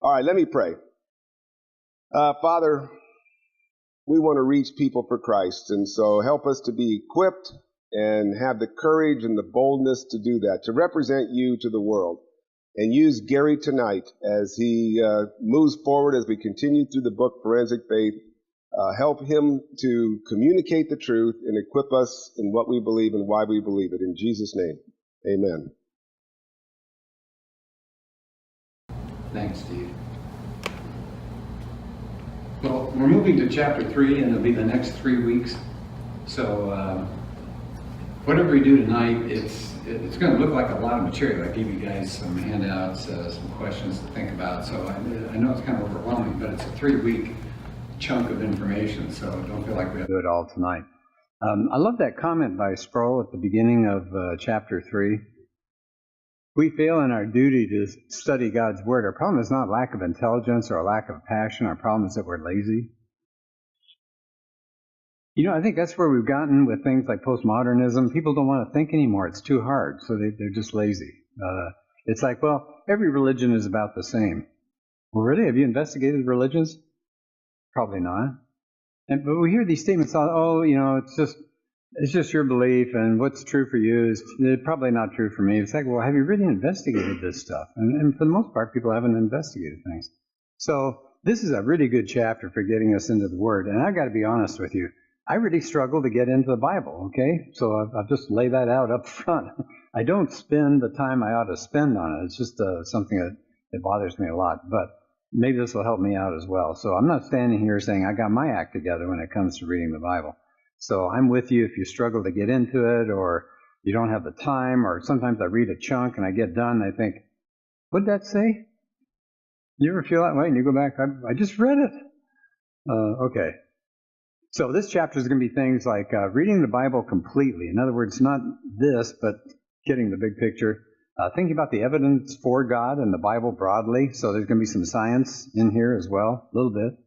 All right, let me pray. Father, we want to reach people for Christ, and so help us to be equipped and have the courage and the boldness to do that, to represent you to the world. And use Gary tonight as he moves forward as we continue through the book Forensic Faith. Help him to communicate the truth and equip us in what we believe and why we believe it. In Jesus' name, amen. Thanks, Steve. Well, we're moving to chapter 3, and it'll be the next 3 weeks. So whatever we do tonight, it's going to look like a lot of material. I gave you guys some handouts, some questions to think about. So I know it's kind of overwhelming, but it's a 3-week chunk of information, so don't feel like we have to do it all tonight. I love that comment by Sproul at the beginning of chapter 3. We fail in our duty to study God's Word. Our problem is not lack of intelligence or a lack of passion. Our problem is that we're lazy. You know, I think that's where we've gotten with things like postmodernism. People don't want to think anymore. It's too hard, so they're just lazy. It's like, well, every religion is about the same. Well, really? Have you investigated religions? Probably not. But we hear these statements, oh, you know, it's just your belief, and what's true for you is probably not true for me. It's like, well, have you really investigated this stuff? And for the most part, people haven't investigated things. So this is a really good chapter for getting us into the Word. And I've got to be honest with you. I really struggle to get into the Bible, okay? So I'll just lay that out up front. I don't spend the time I ought to spend on it. It's just something that bothers me a lot. But maybe this will help me out as well. So I'm not standing here saying I got my act together when it comes to reading the Bible. So I'm with you if you struggle to get into it, or you don't have the time, or sometimes I read a chunk and I get done and I think, what'd that say? You ever feel that way and you go back, I just read it. Okay. So this chapter is going to be things like reading the Bible completely. In other words, not this, but getting the big picture. Thinking about the evidence for God and the Bible broadly. So there's going to be some science in here as well, a little bit.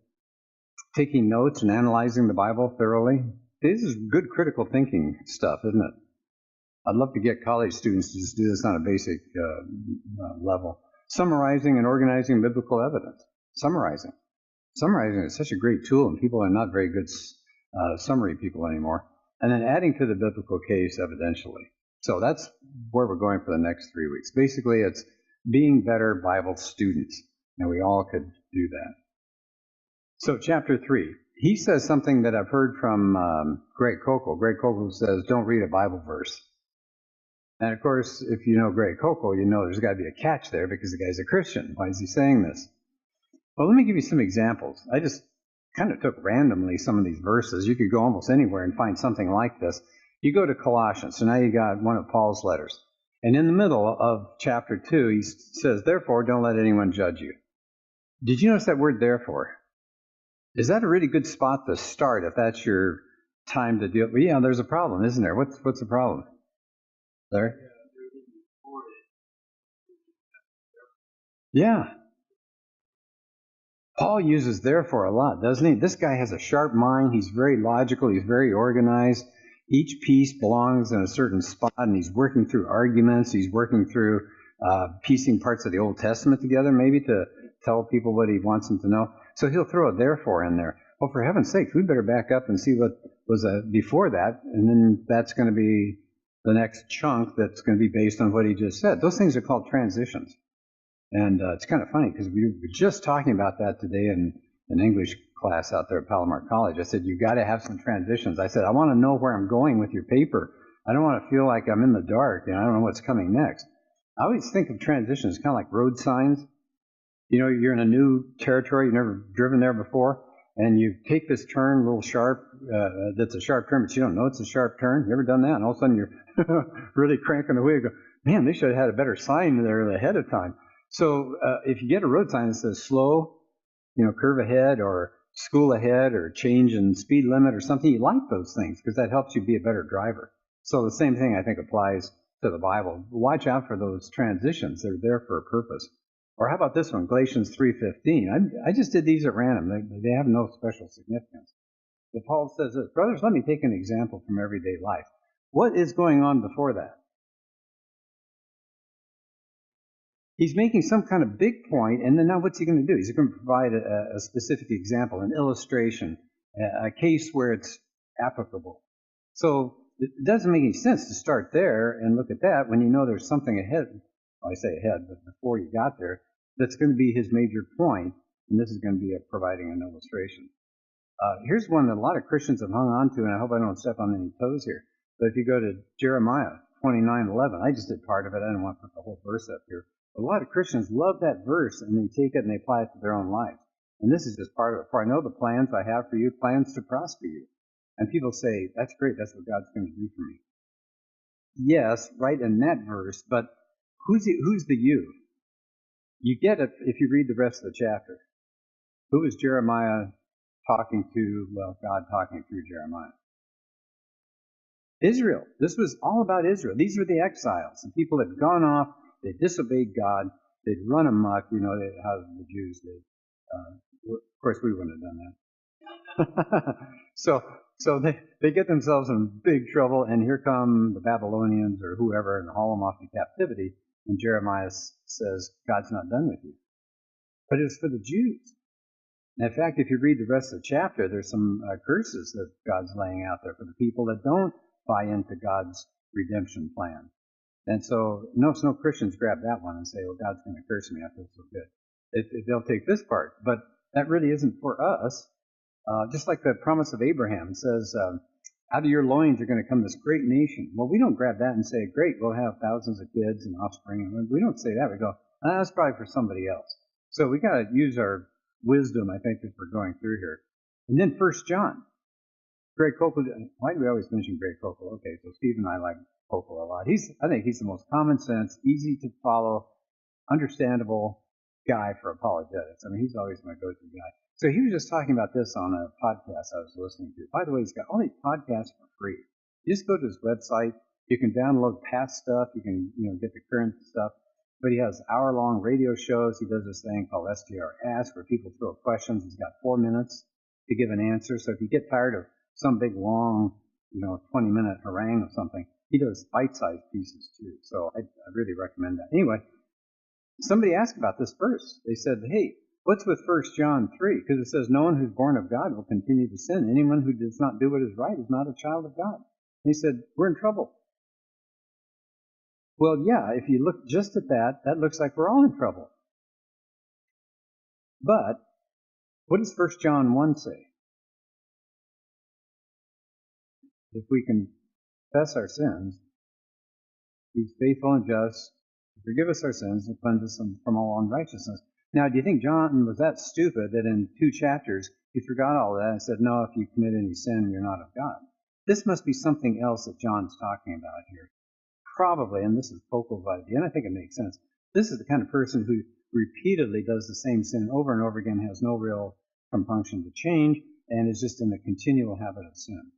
Taking notes and analyzing the Bible thoroughly. This is good critical thinking stuff, isn't it? I'd love to get college students to just do this on a basic level. Summarizing and organizing biblical evidence. Summarizing is such a great tool, and people are not very good summary people anymore. And then adding to the biblical case evidentially. So that's where we're going for the next 3 weeks. Basically, it's being better Bible students, and we all could do that. So chapter 3, he says something that I've heard from Greg Koukl. Greg Koukl says, don't read a Bible verse. And of course, if you know Greg Koukl, you know there's got to be a catch there because the guy's a Christian. Why is he saying this? Well, let me give you some examples. I just kind of took randomly some of these verses. You could go almost anywhere and find something like this. You go to Colossians, so now you got one of Paul's letters. And in the middle of chapter 2, he says, therefore, don't let anyone judge you. Did you notice that word therefore? Is that a really good spot to start if that's your time to deal? Well, yeah, there's a problem, isn't there? What's the problem? There? Yeah. Paul uses therefore a lot, doesn't he? This guy has a sharp mind. He's very logical. He's very organized. Each piece belongs in a certain spot, and he's working through arguments. He's working through piecing parts of the Old Testament together, maybe to tell people what he wants them to know. So he'll throw a therefore in there. Well, for heaven's sake, we better back up and see what was before that, and then that's going to be the next chunk that's going to be based on what he just said. Those things are called transitions. And it's kind of funny because we were just talking about that today in an English class out there at Palomar College. I said, you've got to have some transitions. I said, I want to know where I'm going with your paper. I don't want to feel like I'm in the dark and I don't know what's coming next. I always think of transitions kind of like road signs. You know, you're in a new territory, you've never driven there before, and you take this turn, a little sharp, that's a sharp turn, but you don't know it's a sharp turn. You ever done that? And all of a sudden you're really cranking the wheel. You go, man, they should have had a better sign there ahead of time. So if you get a road sign that says slow, you know, curve ahead or school ahead or change in speed limit or something, you like those things because that helps you be a better driver. So the same thing I think applies to the Bible. Watch out for those transitions. They're there for a purpose. Or how about this one, Galatians 3:15? I just did these at random. They have no special significance. But Paul says this, brothers, let me take an example from everyday life. What is going on before that? He's making some kind of big point, and then now what's he going to do? He's going to provide a specific example, an illustration, a case where it's applicable. So it doesn't make any sense to start there and look at that when you know there's something ahead. Well, I say ahead, but before you got there, that's going to be his major point, and this is going to be providing an illustration. Here's one that a lot of Christians have hung on to, and I hope I don't step on any toes here. But if you go to Jeremiah 29:11, I just did part of it. I didn't want to put the whole verse up here. A lot of Christians love that verse, and they take it and they apply it to their own lives. And this is just part of it. For I know the plans I have for you, plans to prosper you. And people say, that's great, that's what God's going to do for me. Yes, right in that verse, but who's the you? You get it if you read the rest of the chapter. Who is Jeremiah talking to? Well, God talking through Jeremiah. Israel. This was all about Israel. These were the exiles. The people had gone off. They disobeyed God. They'd run amok. You know how the Jews did. Of course, we wouldn't have done that. So they get themselves in big trouble, and here come the Babylonians or whoever and haul them off to captivity. And Jeremiah says, God's not done with you. But it was for the Jews. And in fact, if you read the rest of the chapter, there's some curses that God's laying out there for the people that don't buy into God's redemption plan. And so no Christians grab that one and say, well, God's going to curse me. I feel so good. They'll take this part. But that really isn't for us. Just like the promise of Abraham says, out of your loins are going to come this great nation. Well, we don't grab that and say, great, we'll have thousands of kids and offspring. We don't say that. We go, that's probably for somebody else. So we got to use our wisdom, I think, as we're going through here. And then 1 John. Greg Kokel, why do we always mention Greg Kokel? Okay, so Steve and I like Kokel a lot. I think he's the most common sense, easy to follow, understandable guy for apologetics. I mean, he's always my go-to guy. So he was just talking about this on a podcast I was listening to. By the way, he's got all these podcasts for free. You just go to his website. You can download past stuff. You can get the current stuff. But he has hour-long radio shows. He does this thing called STR Ask, where people throw questions. He's got 4 minutes to give an answer. So if you get tired of some big, long, 20-minute harangue of something, he does bite-sized pieces too. So I really recommend that. Anyway, somebody asked about this verse. They said, hey, what's with 1 John 3? Because it says, no one who's born of God will continue to sin. Anyone who does not do what is right is not a child of God. And he said, we're in trouble. Well, yeah, if you look just at that, that looks like we're all in trouble. But what does 1 John 1 say? If we confess our sins, he's faithful and just to forgive us our sins and cleanse us from all unrighteousness. Now, do you think John was that stupid that in 2 chapters he forgot all that and said, no, if you commit any sin, you're not of God? This must be something else that John's talking about here. Probably, and this is Kokel's idea, and I think it makes sense. This is the kind of person who repeatedly does the same sin over and over again, has no real compunction to change, and is just in the continual habit of sin.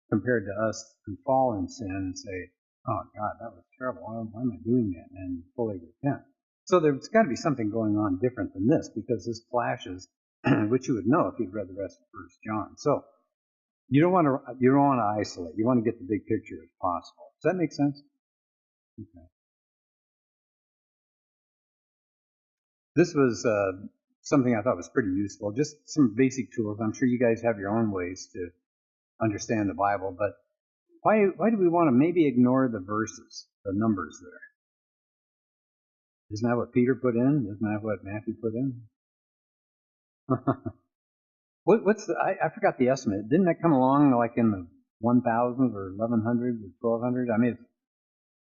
Compared to us who fall in sin and say, oh, God, that was terrible. Why am I doing that? And fully repent. So there's got to be something going on different than this, because this flashes, which you would know if you'd read the rest of 1 John. So you don't want to isolate. You want to get the big picture if possible. Does that make sense? Okay. This was something I thought was pretty useful. Just some basic tools. I'm sure you guys have your own ways to understand the Bible, but why do we want to maybe ignore the verses, the numbers there? Isn't that what Peter put in? Isn't that what Matthew put in? I forgot the estimate. Didn't that come along like in the 1000s or 1100s or 1200s? I mean, it's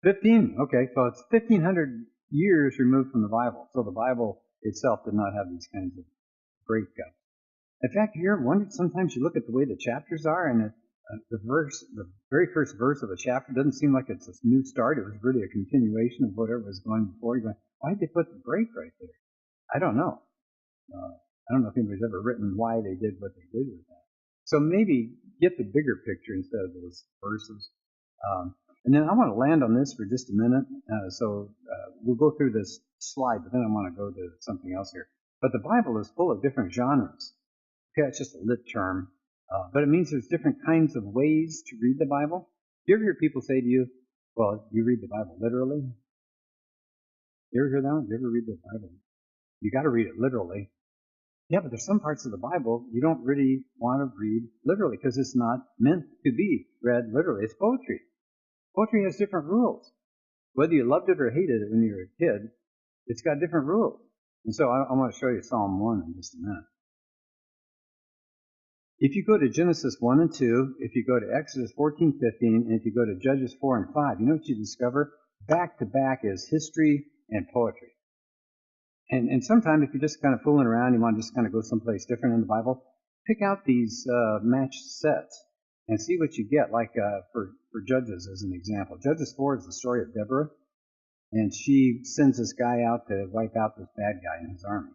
15. Okay, so it's 1500 years removed from the Bible. So the Bible itself did not have these kinds of breakups. In fact, you ever wondered, sometimes you look at the way the chapters are, and the very first verse of a chapter doesn't seem like it's a new start. It was really a continuation of whatever was going before. You're going, why did they put the break right there? I don't know. I don't know if anybody's ever written why they did what they did with that. So maybe get the bigger picture instead of those verses. And then I want to land on this for just a minute. We'll go through this slide, but then I want to go to something else here. But the Bible is full of different genres. Okay, it's just a lit term. But it means there's different kinds of ways to read the Bible. Do you ever hear people say to you, well, you read the Bible literally? You ever hear that one? You ever read the Bible? You got to read it literally. Yeah, but there's some parts of the Bible you don't really want to read literally because it's not meant to be read literally. It's poetry. Poetry has different rules. Whether you loved it or hated it when you were a kid, it's got different rules. And so I want to show you Psalm 1 in just a minute. If you go to Genesis 1 and 2, if you go to Exodus 14, 15, and if you go to Judges 4 and 5, you know what you discover? Back to back is history and poetry. And sometimes if you're just kind of fooling around, you want to just kind of go someplace different in the Bible, pick out these matched sets and see what you get, like for Judges as an example. Judges 4 is the story of Deborah, and she sends this guy out to wipe out this bad guy in his army.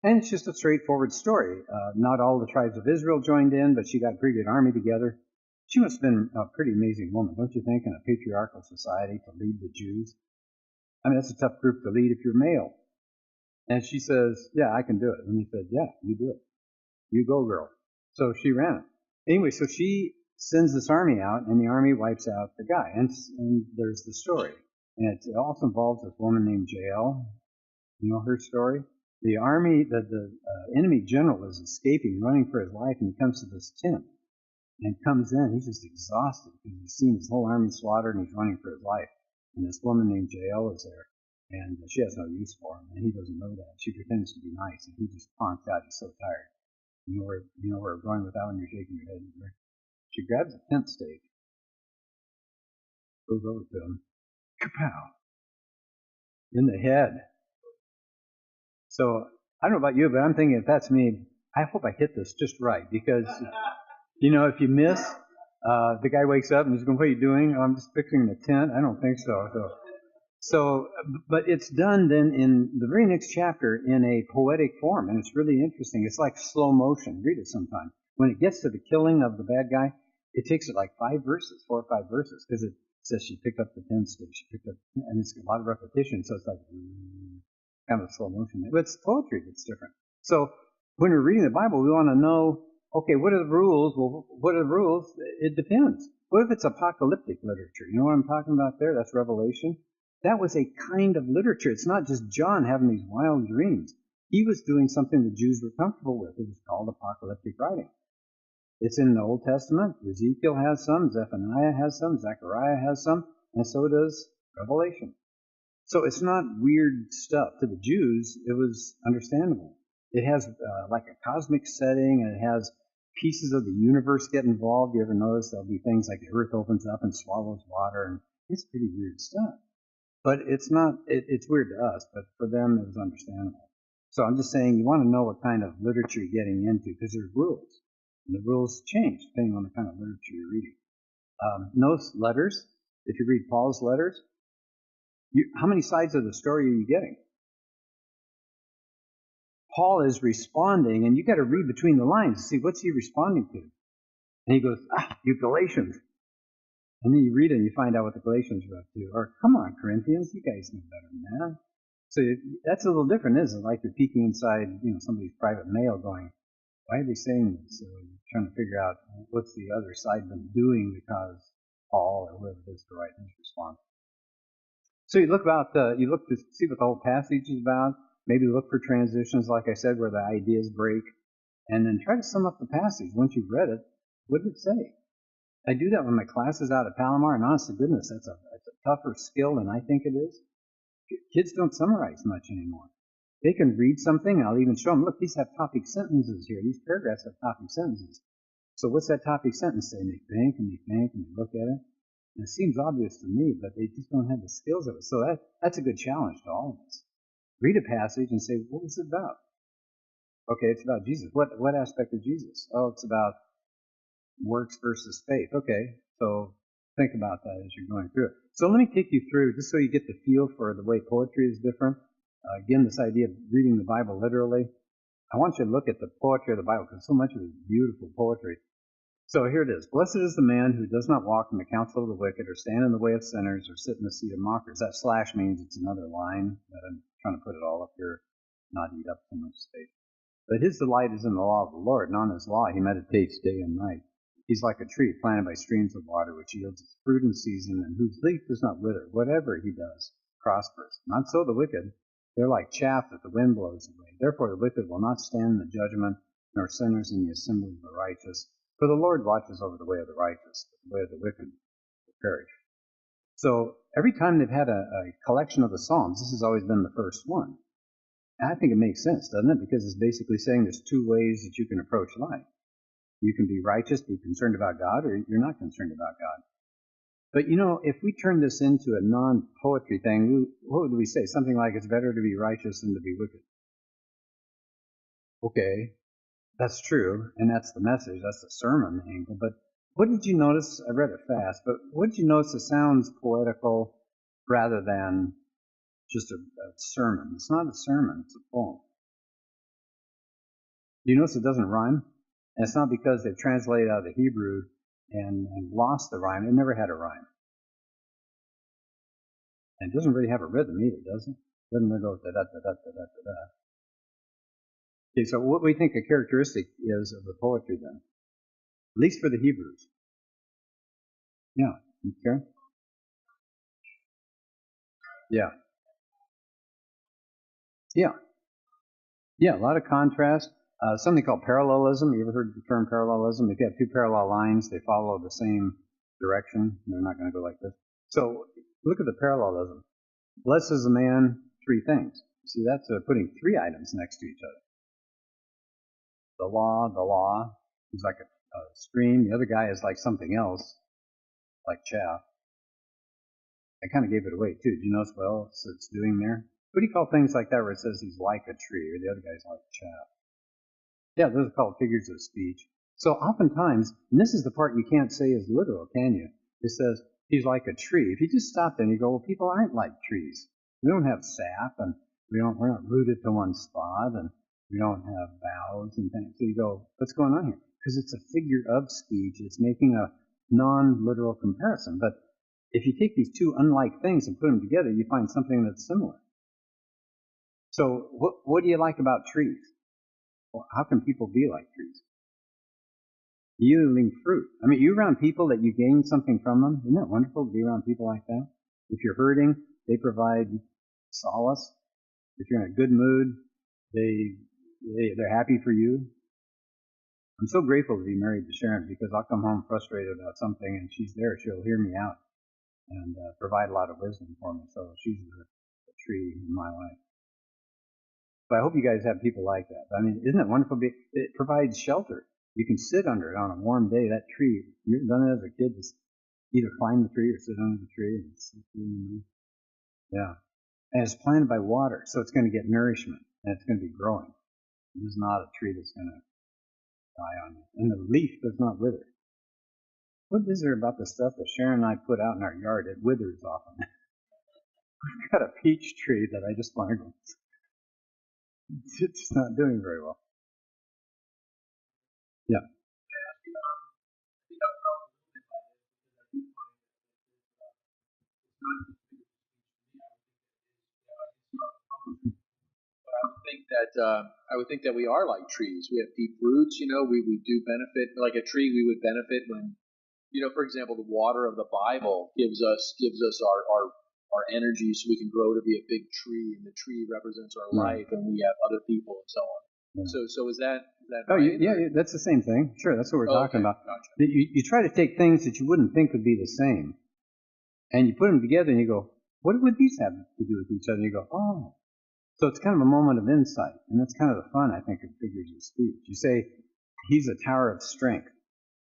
And it's just a straightforward story. Not all the tribes of Israel joined in, but she got a pretty good army together. She must have been a pretty amazing woman, don't you think, in a patriarchal society to lead the Jews? I mean, that's a tough group to lead if you're male. And she says, yeah, I can do it. And he said, yeah, you do it. You go, girl. So she ran it. Anyway, so she sends this army out, and the army wipes out the guy. And there's the story. And it also involves this woman named Jael. You know her story? The army, the enemy general is escaping, running for his life, and he comes to this tent and comes in. He's just exhausted because he's seen his whole army slaughtered, and he's running for his life. And this woman named Jael is there. And she has no use for him, and he doesn't know that. She pretends to be nice, and he just conks out. He's so tired. You know where we're going with that when you're shaking your head. She grabs a tent stake, goes over to him, kapow, in the head. So I don't know about you, but I'm thinking if that's me, I hope I hit this just right, because if you miss, the guy wakes up and he's going, "What are you doing?" "Oh, I'm just fixing the tent." I don't think so. So, but it's done then in the very next chapter in a poetic form, and it's really interesting. It's like slow motion. Read it sometime. When it gets to the killing of the bad guy, it takes it like 4 or 5 verses, because it says she picked up the tent stake, and it's a lot of repetition, so it's like kind of slow motion. But it's poetry that's different. So when we're reading the Bible, we want to know, okay, what are the rules? Well, what are the rules? It depends. What if it's apocalyptic literature? You know what I'm talking about there? That's Revelation. That was a kind of literature. It's not just John having these wild dreams. He was doing something the Jews were comfortable with. It was called apocalyptic writing. It's in the Old Testament. Ezekiel has some, Zephaniah has some, Zechariah has some, and so does Revelation. So it's not weird stuff. To the Jews, it was understandable. It has like a cosmic setting, and it has pieces of the universe get involved. You ever notice there'll be things like the earth opens up and swallows water, and it's pretty weird stuff. But it's not, it's weird to us, but for them it was understandable. So I'm just saying you want to know what kind of literature you're getting into, because there's rules. And the rules change depending on the kind of literature you're reading. Notice letters. If you read Paul's letters, how many sides of the story are you getting? Paul is responding, and you got to read between the lines to see what's he responding to. And he goes, you Galatians. And then you read it and you find out what the Galatians were up to. Or, come on, Corinthians, you guys know better than that. So that's a little different, isn't it? Like you're peeking inside, somebody's private mail going, why are they saying this? So you're trying to figure out what's the other side been doing because Paul or whoever it is to write his response. So you look to see what the whole passage is about. Maybe look for transitions, like I said, where the ideas break. And then try to sum up the passage. Once you've read it, what did it say? I do that when my class is out at Palomar, and honest to goodness, that's a tougher skill than I think it is. Kids don't summarize much anymore. They can read something, and I'll even show them, look, these have topic sentences here. These paragraphs have topic sentences. So what's that topic sentence say? And they think, and they look at it. And it seems obvious to me, but they just don't have the skills of it. So that's a good challenge to all of us. Read a passage and say, what was it about? Okay, it's about Jesus. What aspect of Jesus? Oh, it's about works versus faith. Okay, so think about that as you're going through it. So let me take you through, just so you get the feel for the way poetry is different. Again, this idea of reading the Bible literally. I want you to look at the poetry of the Bible, because so much of it is beautiful poetry. So here it is. Blessed is the man who does not walk in the counsel of the wicked, or stand in the way of sinners, or sit in the seat of mockers. That slash means it's another line, but I'm trying to put it all up here, not eat up too much space. But his delight is in the law of the Lord, and on his law he meditates day and night. He's like a tree planted by streams of water, which yields its fruit in season, and whose leaf does not wither. Whatever he does prosperous. Not so the wicked. They're like chaff that the wind blows away. Therefore the wicked will not stand in the judgment, nor sinners in the assembly of the righteous. For the Lord watches over the way of the righteous, but the way of the wicked will perish. So every time they've had a collection of the Psalms, this has always been the first one. And I think it makes sense, doesn't it? Because it's basically saying there's two ways that you can approach life. You can be righteous, be concerned about God, or you're not concerned about God. But if we turn this into a non-poetry thing, what would we say? Something like it's better to be righteous than to be wicked. Okay, that's true, and that's the message, that's the sermon angle. But what did you notice? I read it fast, but what did you notice that sounds poetical rather than just a sermon? It's not a sermon, it's a poem. You notice it doesn't rhyme? And it's not because they've translated out of the Hebrew and lost the rhyme. It never had a rhyme. And it doesn't really have a rhythm either, does it? It doesn't go da-da-da-da-da-da-da. Okay, so what do we think a characteristic is of the poetry then? At least for the Hebrews. Yeah. Okay. Yeah. Yeah. Yeah, a lot of contrast. Something called parallelism. You ever heard the term parallelism? If you have two parallel lines, they follow the same direction. They're not going to go like this. So look at the parallelism. Blessed is a man, three things. See, that's putting three items next to each other. The law is like a stream. The other guy is like something else, like chaff. I kind of gave it away too. Do you notice what else it's doing there? What do you call things like that where it says he's like a tree, or the other guy's like chaff? Yeah, those are called figures of speech. So oftentimes, and this is the part you can't say is literal, can you? It says he's like a tree. If you just stop there and you go, well, people aren't like trees. We don't have sap, and we're not rooted to one spot, and we don't have boughs and things. So you go, what's going on here? Because it's a figure of speech. It's making a non-literal comparison. But if you take these two unlike things and put them together, you find something that's similar. So what do you like about trees? Well, how can people be like trees? Yielding fruit. I mean, you're around people that you gain something from them. Isn't that wonderful to be around people like that? If you're hurting, they provide solace. If you're in a good mood, they're happy for you. I'm so grateful to be married to Sharon because I'll come home frustrated about something and she's there. She'll hear me out and provide a lot of wisdom for me. So she's a tree in my life. But I hope you guys have people like that. I mean, isn't it wonderful? It provides shelter. You can sit under it on a warm day. That tree, you've done it as a kid, just either climb the tree or sit under the tree. Yeah. And it's planted by water, so it's going to get nourishment, and it's going to be growing. It is not a tree that's going to die on you. And the leaf does not wither. What is there about the stuff that Sharon and I put out in our yard? It withers often. We've got a peach tree that I just want to go. It's not doing very well. Yeah. I would think that we are like trees. We have deep roots. We do benefit. Like a tree, we would benefit when, for example, the water of the Bible gives us our energy, so we can grow to be a big tree, and the tree represents our life, and we have other people and so on. Yeah. So is that Oh, right? yeah, that's the same thing. Sure, that's what we're talking about. Gotcha. You try to take things that you wouldn't think would be the same, and you put them together, and you go, what would these have to do with each other? And you go, oh. So it's kind of a moment of insight, and that's kind of the fun, I think, of figures of speech. You say, he's a tower of strength.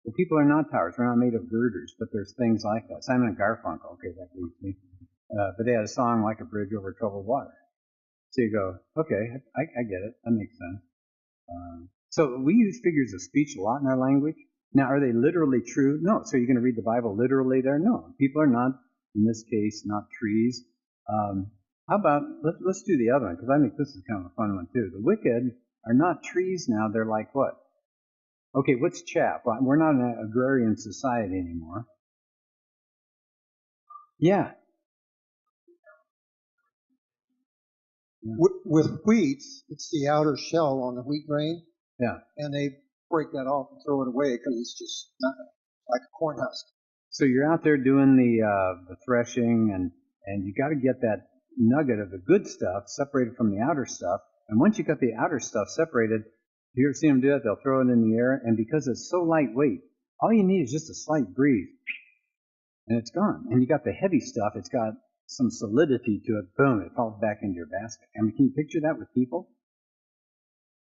Well, people are not towers. We're not made of girders, but there's things like that. Simon and Garfunkel, okay, that leads me. But they had a song like a bridge over troubled water. So you go, okay, I get it. That makes sense. So we use figures of speech a lot in our language. Now, are they literally true? No. So you're going to read the Bible literally there? No. People are not, in this case, not trees. How about, let's do the other one, because I think this is kind of a fun one too. The wicked are not trees now. They're like what? Okay, what's chaff? Well, we're not an agrarian society anymore. Yeah. With wheat, it's the outer shell on the wheat grain. Yeah. And they break that off and throw it away because it's just nothing, like a corn husk. So you're out there doing the threshing, and you got to get that nugget of the good stuff separated from the outer stuff. And once you got the outer stuff separated, you ever see them do that? They'll throw it in the air, and because it's so lightweight, all you need is just a slight breeze, and it's gone. And you got the heavy stuff, it's got some solidity to it, boom, it falls back into your basket. I mean, can you picture that with people?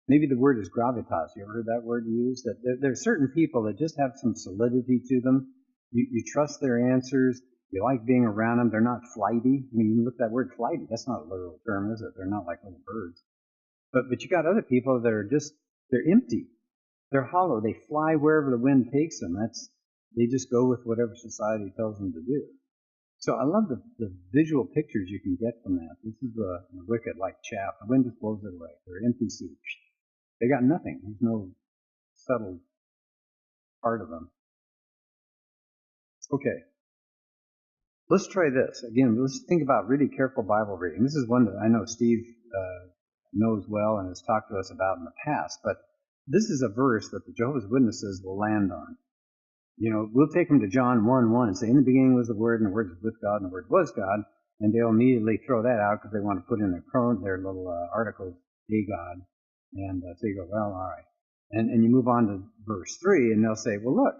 Maybe the word is gravitas. You ever heard that word used? That there are certain people that just have some solidity to them. You trust their answers. You like being around them. They're not flighty. I mean, you look at that word flighty. That's not a literal term, is it? They're not like little birds. But you got other people that are just, they're empty. They're hollow. They fly wherever the wind takes them. They just go with whatever society tells them to do. So I love the visual pictures you can get from that. This is the wicked like chaff. The wind just blows it away. They're empty suits. They got nothing. There's no subtle part of them. Okay. Let's try this. Again, let's think about really careful Bible reading. This is one that I know Steve knows well and has talked to us about in the past, but this is a verse that the Jehovah's Witnesses will land on. You know, we'll take them to John 1:1 and say, in the beginning was the Word, and the Word was with God, and the Word was God, and they'll immediately throw that out because they want to put in their little articles, a God, and so you go, well, all right. And you move on to verse 3, and they'll say, well, look,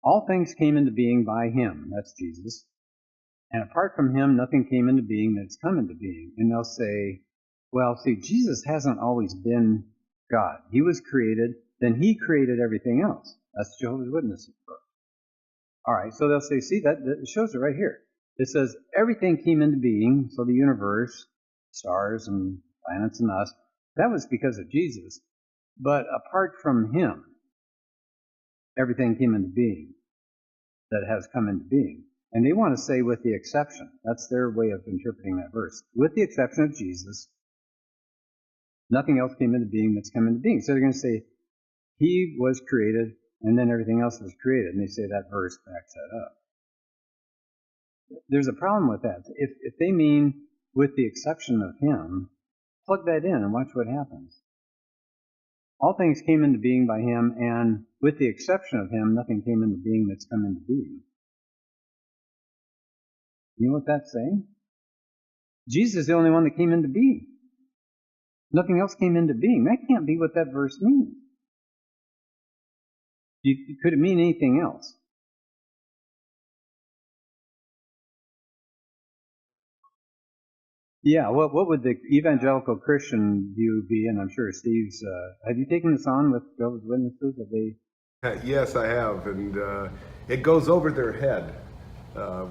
all things came into being by Him, that's Jesus, and apart from Him, nothing came into being that's come into being. And they'll say, well, see, Jesus hasn't always been God. He was created, then He created everything else. That's Jehovah's Witnesses approach. All right, so they'll say, see, that shows it right here. It says everything came into being, so the universe, stars and planets and us, that was because of Jesus. But apart from Him, everything came into being that has come into being. And they want to say with the exception. That's their way of interpreting that verse. With the exception of Jesus, nothing else came into being that's come into being. So they're going to say, He was created, and then everything else was created. And they say that verse backs that up. There's a problem with that. If they mean with the exception of Him, plug that in and watch what happens. All things came into being by Him, and with the exception of Him, nothing came into being that's come into being. You know what that's saying? Jesus is the only one that came into being. Nothing else came into being. That can't be what that verse means. Could it mean anything else? Yeah, what would the evangelical Christian view be? And I'm sure Steve's, have you taken this on with Jehovah's Witnesses? Have they? Yes, I have, and it goes over their head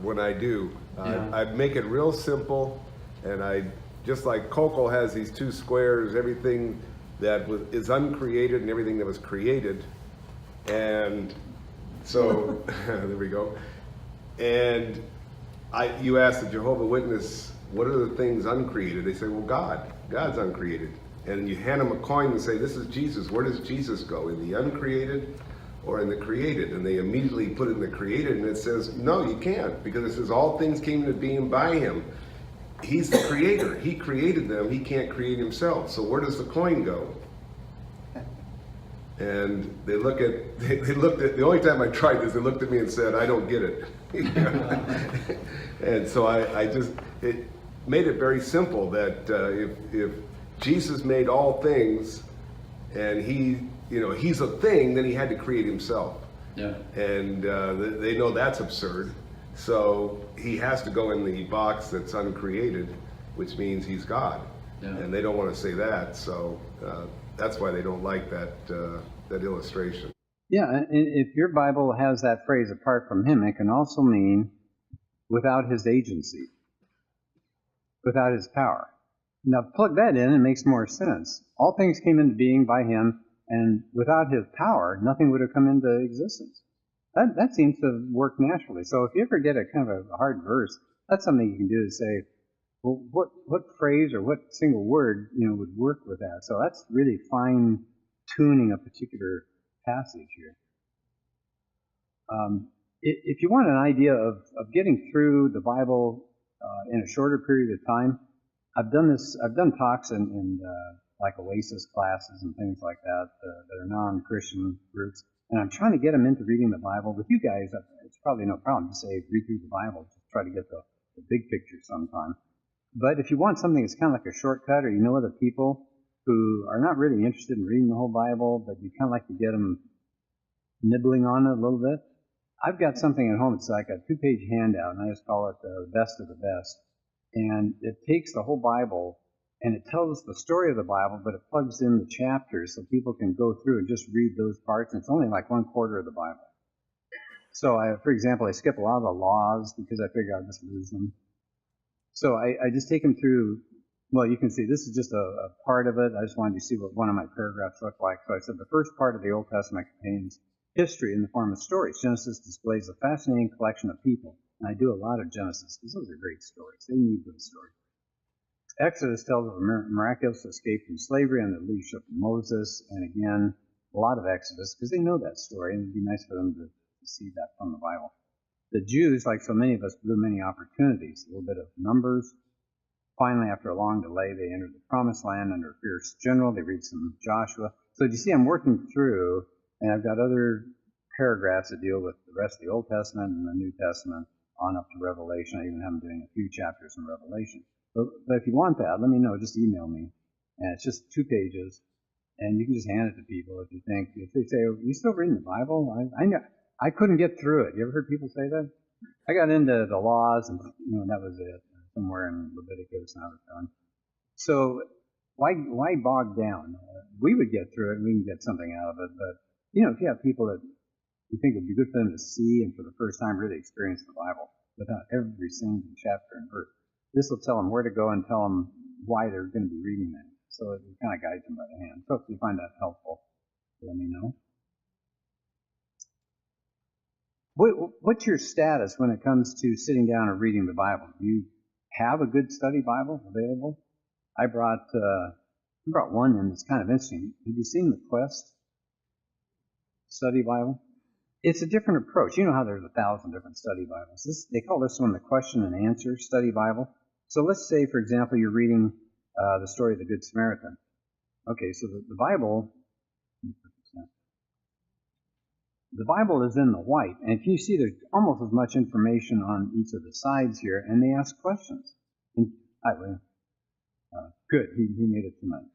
when I do. Yeah. I make it real simple, and just like Coco has these two squares, everything that is uncreated and everything that was created, and so there we go. And you ask the Jehovah's Witness, what are the things uncreated? They say, well, God's uncreated. And you hand them a coin and say, this is Jesus. Where does Jesus go? In the uncreated or in the created? And they immediately put it in the created, and it says, no, you can't, because it says all things came into being by Him. He's the creator. He created them. He can't create Himself. So where does the coin go? And they looked at, the only time I tried this, they looked at me and said, I don't get it. And so it made it very simple that if Jesus made all things and He's a thing, then He had to create Himself. Yeah. And they know that's absurd. So He has to go in the box that's uncreated, which means He's God. Yeah. And they don't want to say that. So that's why they don't like that illustration. Yeah, and if your Bible has that phrase, apart from Him, it can also mean without His agency, without His power. Now plug that in, it makes more sense. All things came into being by Him, and without His power, nothing would have come into existence. That seems to work naturally. So if you ever get a kind of a hard verse, that's something you can do to say, well, what phrase or what single word would work with that. So that's really fine tuning a particular passage here. If you want an idea of getting through the Bible in a shorter period of time, I've done talks in like Oasis classes and things like that that are non-Christian groups, and I'm trying to get them into reading the Bible. With you guys, it's probably no problem to say read through the Bible. Just try to get the big picture sometime. But if you want something that's kind of like a shortcut, or you know other people who are not really interested in reading the whole Bible, but you kind of like to get them nibbling on it a little bit, I've got something at home. It's like a 2-page handout, and I just call it the best of the best. And it takes the whole Bible, and it tells the story of the Bible, but it plugs in the chapters so people can go through and just read those parts. And it's only like 1/4 of the Bible. So, for example, I skip a lot of the laws because I figure I'll just lose them. So I just take them through. Well, you can see this is just a part of it. I just wanted you to see what one of my paragraphs looked like. So I said the first part of the Old Testament contains history in the form of stories. Genesis displays a fascinating collection of people. And I do a lot of Genesis because those are great stories. They need good stories. Exodus tells of a miraculous escape from slavery under the leadership of Moses. And again, a lot of Exodus because they know that story, and it'd be nice for them to see that from the Bible. The Jews, like so many of us, blew many opportunities. A little bit of Numbers. Finally, after a long delay, they entered the Promised Land under a fierce general. They read some Joshua. So you see, I'm working through, and I've got other paragraphs that deal with the rest of the Old Testament and the New Testament on up to Revelation. I even have them doing a few chapters in Revelation. But if you want that, let me know. Just email me. And it's just 2 pages, and you can just hand it to people if you think. If they say, "Are you still reading the Bible?" I know I couldn't get through it. You ever heard people say that? I got into the laws, and that was it. Somewhere in Leviticus, and I was done. So why bog down? We would get through it, and we can get something out of it. But if you have people that you think it would be good for them to see and for the first time really experience the Bible without every single chapter and verse, this will tell them where to go and tell them why they're going to be reading that. So it kind of guides them by the hand. So if you find that helpful, let me know. What's your status when it comes to sitting down and reading the Bible? Do you have a good study Bible available? I brought one, and it's kind of interesting. Have you seen the Quest Study Bible? It's a different approach. You know how there's 1,000 different study Bibles. They call this one the Question and Answer Study Bible. So let's say, for example, you're reading the story of the Good Samaritan. Okay, so the Bible is in the white, and if you see, there's almost as much information on each of the sides here, and they ask questions. And, good, he made it tonight.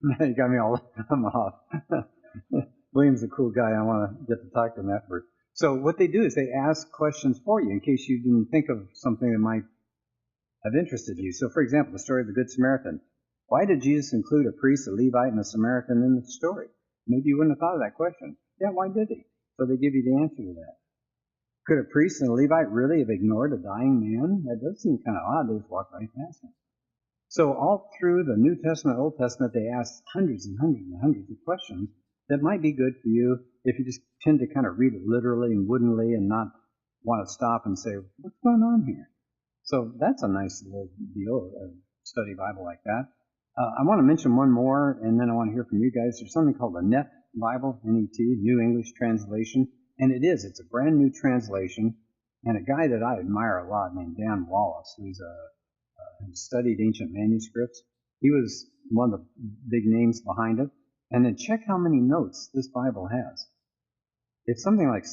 You got me all I'm off. William's a cool guy. I want to get to talk to him afterwards. So what they do is they ask questions for you in case you didn't think of something that might have interested you. So, for example, the story of the Good Samaritan. Why did Jesus include a priest, a Levite, and a Samaritan in the story? Maybe you wouldn't have thought of that question. Yeah, why did he? So they give you the answer to that. Could a priest and a Levite really have ignored a dying man? That does seem kind of odd. They just walked right past him. So all through the New Testament, Old Testament, they ask hundreds and hundreds and hundreds of questions that might be good for you if you just tend to kind of read it literally and woodenly and not want to stop and say, what's going on here? So that's a nice little deal, a study Bible like that. I want to mention one more, and then I want to hear from you guys. There's something called the Net Bible, N-E-T, New English Translation. And it's a brand new translation. And a guy that I admire a lot named Dan Wallace, who's studied ancient manuscripts. He was one of the big names behind it. And then check how many notes this Bible has. It's something like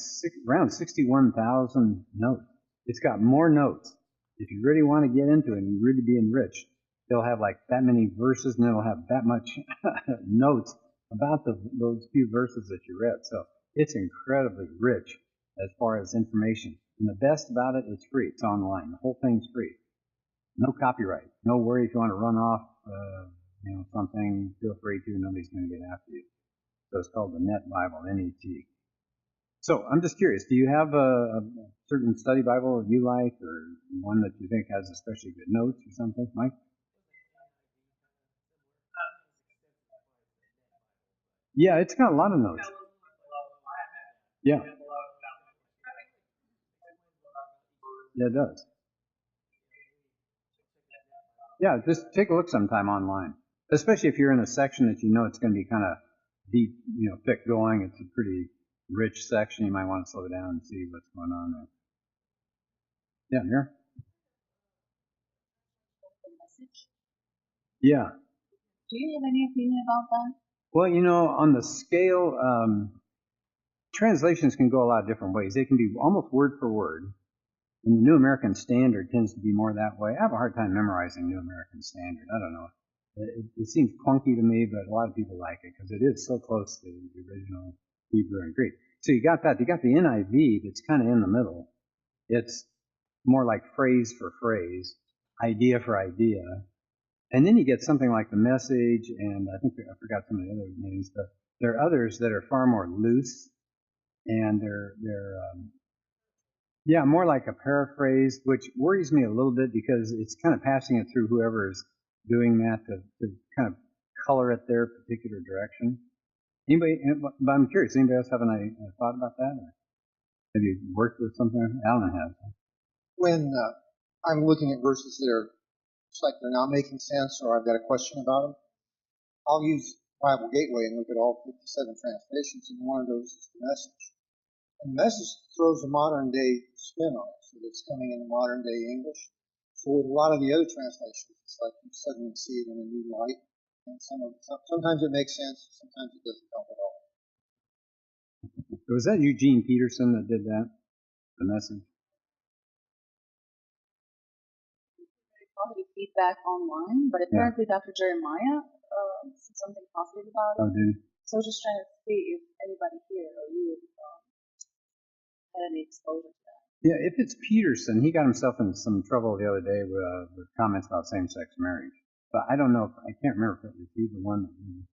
around 61,000 notes. It's got more notes. If you really want to get into it and really be enriched, they'll have like that many verses, and they'll have that much notes about those few verses that you read. So it's incredibly rich as far as information. And the best about it, it's free. It's online. The whole thing's free. No copyright. No worry if you want to run off, something. Feel free to. Nobody's going to get after you. So it's called the Net Bible, N-E-T. So I'm just curious. Do you have a certain study Bible you like, or one that you think has especially good notes or something, Mike? Yeah, it's got a lot of notes. Yeah. Yeah, it does. Yeah, just take a look sometime online, especially if you're in a section that you know it's going to be kind of deep, thick going. It's a pretty rich section. You might want to slow down and see what's going on there. Yeah, Mira? Yeah. Do you have any opinion about that? Well, on the scale, translations can go a lot of different ways. They can be almost word for word, And the New American Standard tends to be more that way. I have a hard time memorizing New American Standard. I don't know. It seems clunky to me, but a lot of people like it because it is so close to the original Hebrew and Greek. So you got that. You got the NIV that's kind of in the middle. It's more like phrase for phrase, idea for idea. And then you get something like the Message, and I think I forgot some of the other names, but there are others that are far more loose, and they're more like a paraphrase, which worries me a little bit because it's kind of passing it through whoever is doing that to kind of color it their particular direction. Anybody? But I'm curious. Anybody else have any thought about that? Or have you worked with something? Alan has. When I'm looking at verses that are it's like they're not making sense, or I've got a question about them, I'll use Bible Gateway and look at all 57 translations, and one of those is the Message. And the Message throws a modern day spin on it, so it's coming into modern day English. So with a lot of the other translations, it's like you suddenly see it in a new light, and sometimes it makes sense, sometimes it doesn't help at all. Was that Eugene Peterson that did that? The Message? Positive feedback online, but apparently Dr. Jeremiah said something positive about it. Oh, did he? So I was just trying to see if anybody here or you had any exposure to that. Yeah, if it's Peterson, he got himself in some trouble the other day with comments about same-sex marriage. But I don't know. I can't remember if it was he the one that did it.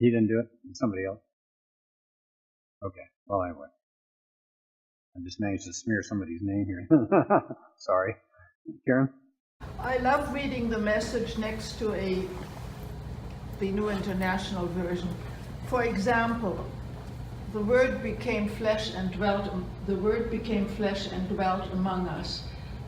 He didn't do it? Somebody else? Okay. Well, anyway. I just managed to smear somebody's name here. Sorry. Karen? I love reading the Message next to the New International Version. For example, the Word became flesh and dwelt among us.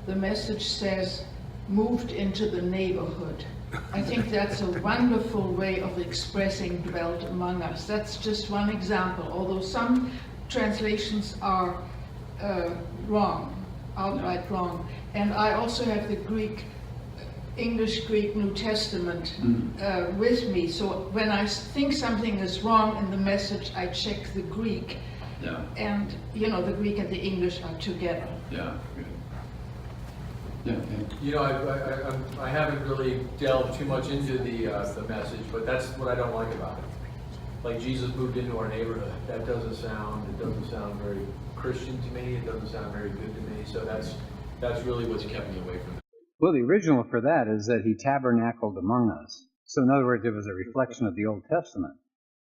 The Message says, moved into the neighborhood. I think that's a wonderful way of expressing dwelt among us. That's just one example, although some translations are wrong, outright wrong. And I also have the English-Greek New Testament with me. So when I think something is wrong in the Message, I check the Greek. Yeah. And, the Greek and the English are together. Yeah, good. Yeah. I haven't really delved too much into the Message, but that's what I don't like about it. Like Jesus moved into our neighborhood. That doesn't sound very Christian to me. It doesn't sound very good to me. So that's really what's kept me away from it. Well, the original for that is that he tabernacled among us. So in other words, it was a reflection of the Old Testament.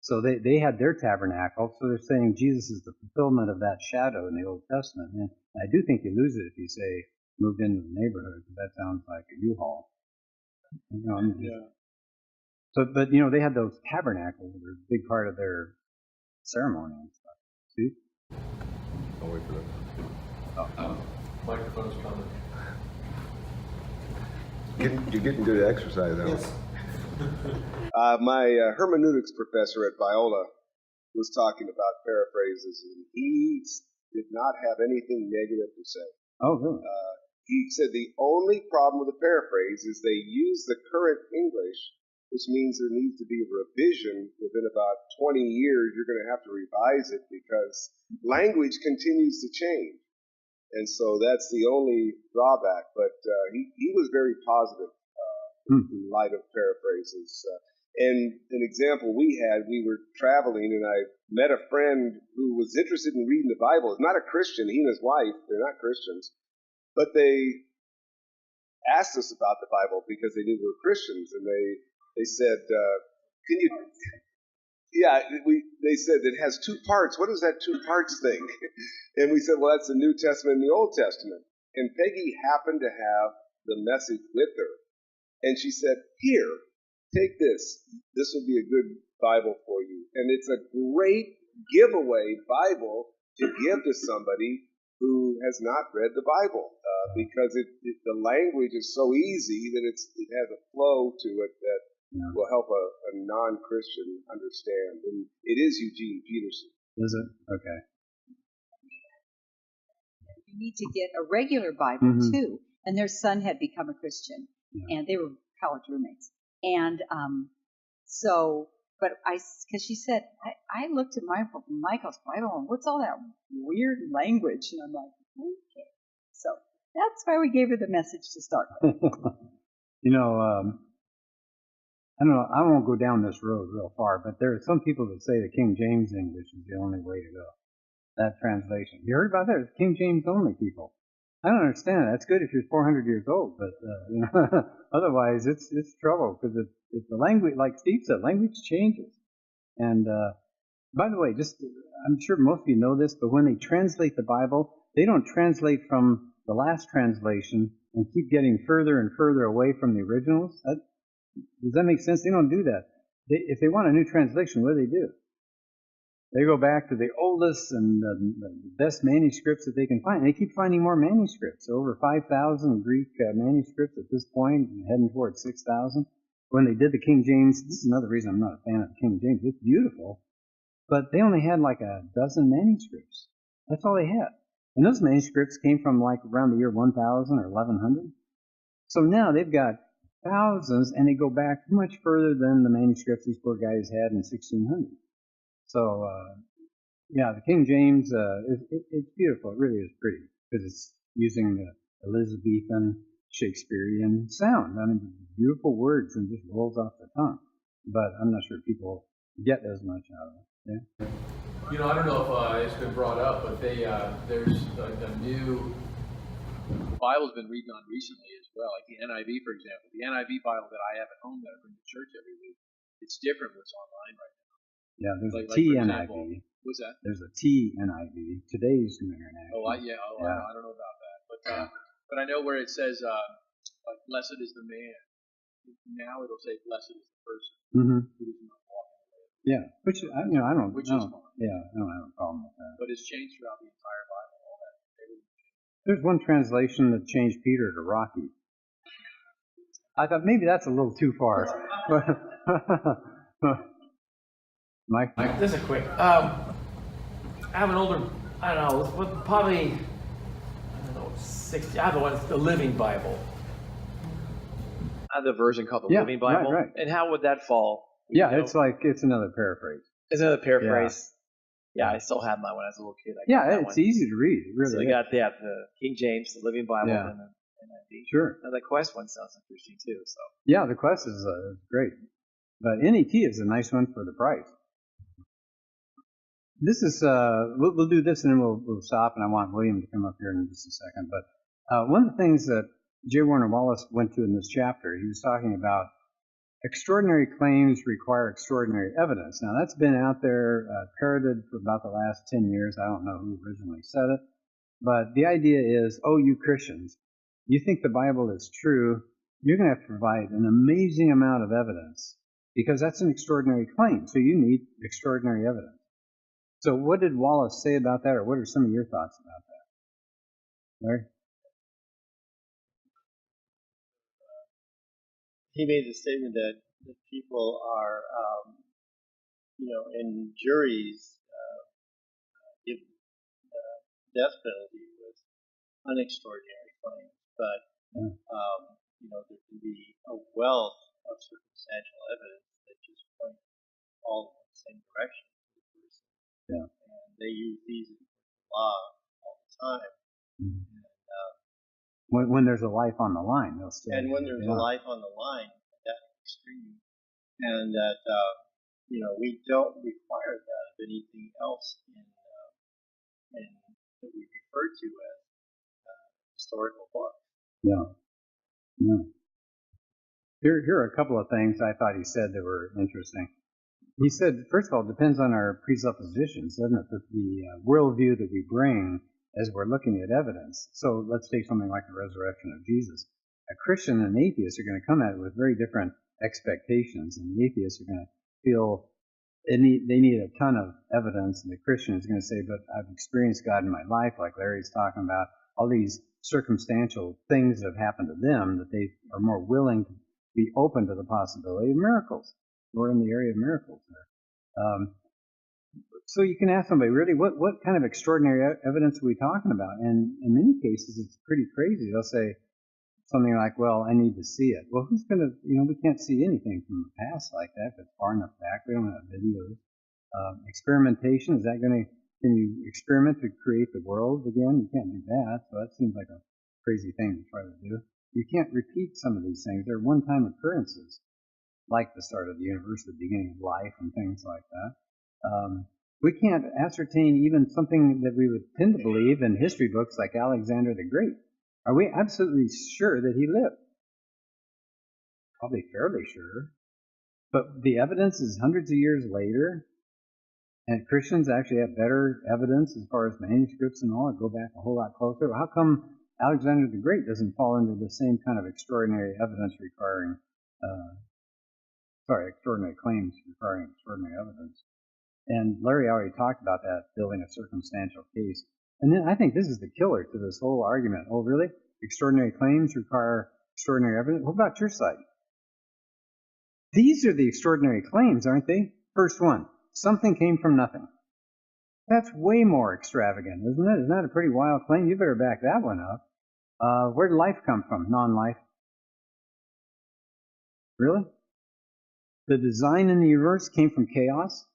So they had their tabernacle, so they're saying Jesus is the fulfillment of that shadow in the Old Testament. And I do think you lose it if you say moved into the neighborhood, because that sounds like a U-Haul. So, but they had those tabernacles that were a big part of their ceremony and stuff. See? I'll wait for that. Microphone's coming. You're getting good at exercise, though. Yes. My hermeneutics professor at Biola was talking about paraphrases, and he did not have anything negative to say. Oh, really? He said the only problem with the paraphrase is they use the current English, which means there needs to be a revision within about 20 years. You're going to have to revise it because language continues to change. And so that's the only drawback. But he was very positive in light of paraphrases. And an example we were traveling, and I met a friend who was interested in reading the Bible. He's not a Christian. He and his wife, they're not Christians. But they asked us about the Bible because they knew we were Christians. And they said, can you... Yeah, they said it has two parts. What is that two parts thing? And we said, well, that's the New Testament and the Old Testament. And Peggy happened to have the Message with her. And she said, here, take this. This will be a good Bible for you. And it's a great giveaway Bible to give to somebody who has not read the Bible because the language is so easy that it has a flow to it that will help a non-Christian understand. And it is Eugene Peterson. Is it? Okay. You need to get a regular Bible, too. And their son had become a Christian, and they were college roommates. And because she said, I looked at Michael's Bible, and what's all that weird language? And I'm like, okay. So That's why we gave her the message to start with. You know, I don't know, I won't go down this road real far, but there are some people that say the King James English is the only way to go. That translation. You heard about that? It's King James only people. I don't understand. That's good if you're 400 years old, but you know, otherwise it's trouble because it's the language, like Steve said, language changes. And by the way, just I'm sure most of you know this, but when they translate the Bible, they don't translate from the last translation and keep getting further and further away from the originals. Does that make sense? They don't do that. If they want a new translation, what do? They go back to the oldest and the best manuscripts that they can find. And they keep finding more manuscripts. Over 5,000 Greek manuscripts at this point, and heading towards 6,000. When they did the King James, this is another reason I'm not a fan of the King James. It's beautiful, but they only had like a dozen manuscripts. That's all they had. And those manuscripts came from like around the year 1000 or 1100. So now they've got thousands, and they go back much further than the manuscripts these poor guys had in 1600. So, yeah, the King James, it's beautiful. It really is pretty because it's using the Elizabethan Shakespearean sound. I mean, beautiful words and just rolls off the tongue. But I'm not sure people get as much out of it. Yeah. You know, I don't know if it's been brought up, but there's a new Bible's been reading on recently as well, like the NIV, for example. The NIV Bible that I have at home that I bring to church every week, it's different what's online right now. Yeah, there's like, a TNIV. Example, what's that? There's a TNIV, Today's New International. Oh, I don't know about that. But I know where it says, like, blessed is the man. Now it'll say, blessed is the person who does not walk in the way. Yeah, which, I don't. Which is fine. Yeah, I don't have a problem with that. But it's changed throughout the entire Bible. All that. There's one translation that changed Peter to Rocky. I thought maybe that's a little too far. Mike? This is quick. I have an older, I don't know, probably, 60. I have the Living Bible. I have the version called the Living Bible. Right. And how would that fall? Yeah, it's another paraphrase. It's another paraphrase. Yeah, I still have mine when I was a little kid. It's easy to read. It really so is. I got the King James, the Living Bible, and the NIV. Sure. Now the Quest one sounds interesting too. So. Yeah, the Quest is great. But NET is a nice one for the price. This is, we'll do this and then we'll stop, and I want William to come up here in just a second. But one of the things that J. Warner Wallace went to in this chapter, he was talking about extraordinary claims require extraordinary evidence. Now, that's been out there parroted for about the last 10 years. I don't know who originally said it. But the idea is, you Christians, you think the Bible is true, you're going to have to provide an amazing amount of evidence because that's an extraordinary claim. So you need extraordinary evidence. So what did Wallace say about that, or what are some of your thoughts about that? Larry? He made the statement that people are, in juries, give the death penalty with unextraordinary claims. But, there can be a wealth of circumstantial evidence that just point all in the same direction. Yeah. And they use these in law all the time. Mm-hmm. And, when there's a life on the line, they'll stay. And when there's a life on the line, that extreme, and that we don't require that of anything else in that we refer to as historical books. Yeah. Here are a couple of things I thought he said that were interesting. He said, first of all, it depends on our presuppositions, doesn't it? The worldview that we bring as we're looking at evidence. So let's take something like the resurrection of Jesus. A Christian and an atheist are going to come at it with very different expectations, and the atheists are going to feel they need a ton of evidence, and the Christian is going to say, but I've experienced God in my life, like Larry's talking about, all these circumstantial things that have happened to them that they are more willing to be open to the possibility of miracles. We're in the area of miracles there. So you can ask somebody, really, what kind of extraordinary evidence are we talking about? And in many cases, it's pretty crazy. They'll say something like, well, I need to see it. Well, who's going to, we can't see anything from the past like that if it's far enough back. We don't have videos. Experimentation, can you experiment to create the world again? You can't do that. So that seems like a crazy thing to try to do. You can't repeat some of these things. They're one-time occurrences, like the start of the universe, the beginning of life, and things like that. We can't ascertain even something that we would tend to believe in history books like Alexander the Great. Are we absolutely sure that he lived? Probably fairly sure. But the evidence is hundreds of years later, and Christians actually have better evidence as far as manuscripts and all that go back a whole lot closer. How come Alexander the Great doesn't fall into the same kind of extraordinary evidence requiring, extraordinary claims requiring extraordinary evidence? And Larry already talked about that, building a circumstantial case. And then I think this is the killer to this whole argument. Oh, really? Extraordinary claims require extraordinary evidence? What about your side? These are the extraordinary claims, aren't they? First one, something came from nothing. That's way more extravagant, isn't it? Isn't that a pretty wild claim? You better back that one up. Where did life come from? Non-life. Really? The design in the universe came from chaos?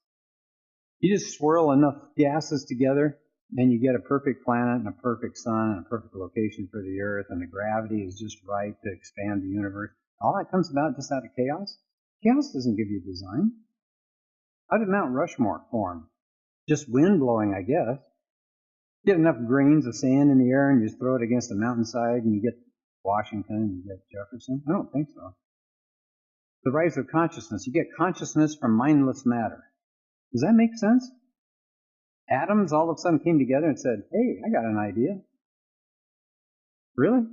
You just swirl enough gases together, and you get a perfect planet and a perfect sun and a perfect location for the Earth, and the gravity is just right to expand the universe. All that comes about just out of chaos? Chaos doesn't give you design. How did Mount Rushmore form? Just wind blowing, I guess. Get enough grains of sand in the air and you just throw it against a mountainside and you get Washington and you get Jefferson? I don't think so. The rise of consciousness. You get consciousness from mindless matter. Does that make sense? Atoms all of a sudden came together and said, hey, I got an idea. Really?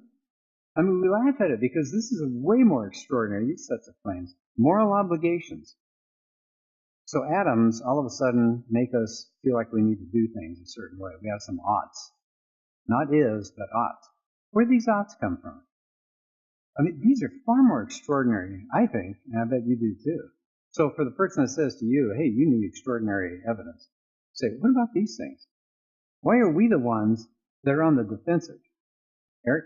I mean, we laugh at it because this is way more extraordinary, these sets of claims. Moral obligations. So atoms all of a sudden make us feel like we need to do things a certain way. We have some oughts. Not is, but oughts. Where do these oughts come from? I mean, these are far more extraordinary, I think, and I bet you do too. So for the person that says to you, hey, you need extraordinary evidence, say, what about these things? Why are we the ones that are on the defensive? Eric?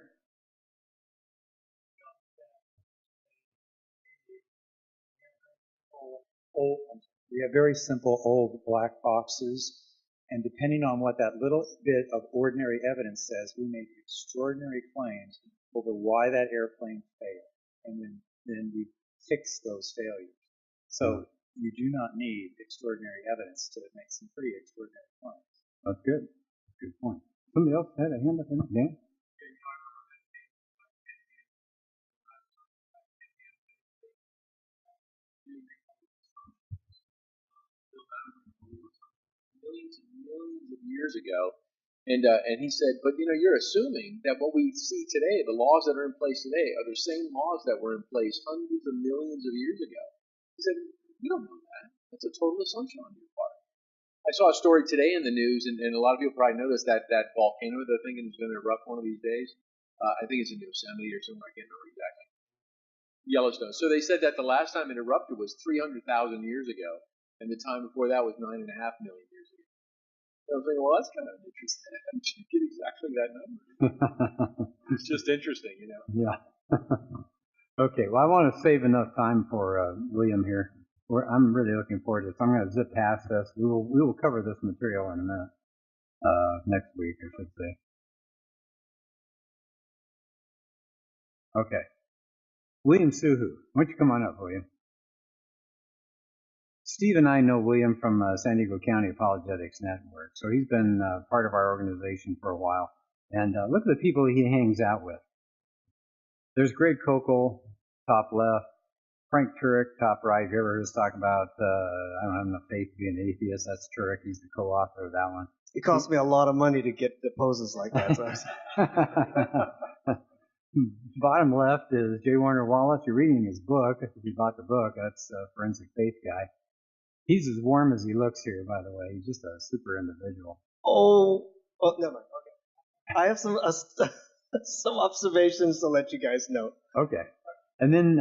We have very simple old black boxes, and depending on what that little bit of ordinary evidence says, we make extraordinary claims over why that airplane failed, and then we fix those failures. So you do not need extraordinary evidence to make some pretty extraordinary claims. That's good. Good point. Somebody else had a hand up in it? Dan? Millions of years ago, and he said, but you're assuming that what we see today, the laws that are in place today, are the same laws that were in place hundreds of millions of years ago. He said, you don't know that. That's a total assumption on your part. I saw a story today in the news, and a lot of people probably know this, that volcano they're thinking is going to erupt one of these days. I think it's in Yosemite or somewhere. I can't remember exactly. Yellowstone. So they said that the last time it erupted was 300,000 years ago, and the time before that was 9.5 million years ago. So I was thinking, well, that's kind of interesting. I didn't get exactly that number. It's just interesting, Yeah. Okay, well, I want to save enough time for William here. I'm really looking forward to this. I'm going to zip past this. We will cover this material in a minute. Next week, I should say. Okay. William Suhu. Why don't you come on up, William? Steve and I know William from San Diego County Apologetics Network, so he's been part of our organization for a while. And look at the people he hangs out with. There's Greg Kokel, top left. Frank Turek, top right. You ever heard us talk about, I don't have enough faith to be an atheist? That's Turek. He's the co-author of that one. It cost me a lot of money to get the poses like that. So Bottom left is J. Warner Wallace. You're reading his book. If you bought the book, that's a Forensic Faith guy. He's as warm as he looks here, by the way. He's just a super individual. Oh, never mind. Okay. I have some observations to let you guys know. Okay. And then,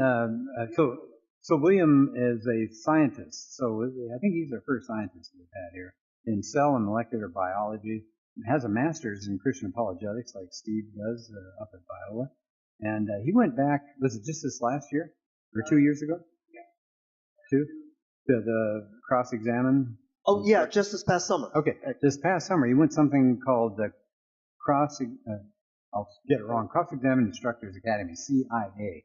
so William is a scientist. So I think he's our first scientist we've had here in cell and molecular biology. Has a master's in Christian apologetics, like Steve does up at Biola. And he went back, was it just this last year? Or 2 years ago? Yeah. 2? To the cross-examine? Oh, yeah, just this past summer. Okay. This past summer, he went something called the I'll get it wrong, Cross-Examined Instructors Academy, CIA.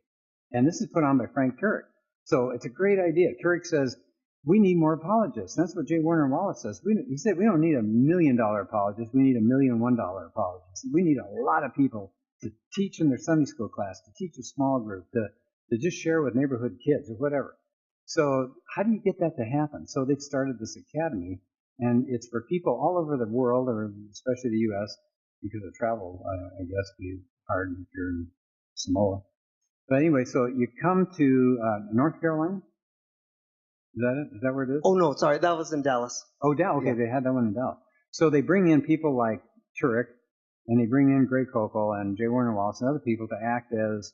And this is put on by Frank Turek. So it's a great idea. Turek says, we need more apologists. That's what J. Warner Wallace says. He said, we don't need $1 million apologists. We need $1 million $1 apologists. We need a lot of people to teach in their Sunday school class, to teach a small group, to just share with neighborhood kids or whatever. So how do you get that to happen? So they've started this academy, and it's for people all over the world, or especially the U.S., because of travel, I guess, be hard if you're in Samoa. But anyway, so you come to North Carolina? Is that it? Is that where it is? Oh, no, sorry. That was in Dallas. Oh, Dallas. Okay, Yeah. they had that one in Dallas. So they bring in people like Turek, and they bring in Greg Kokel and J. Warner Wallace and other people to act as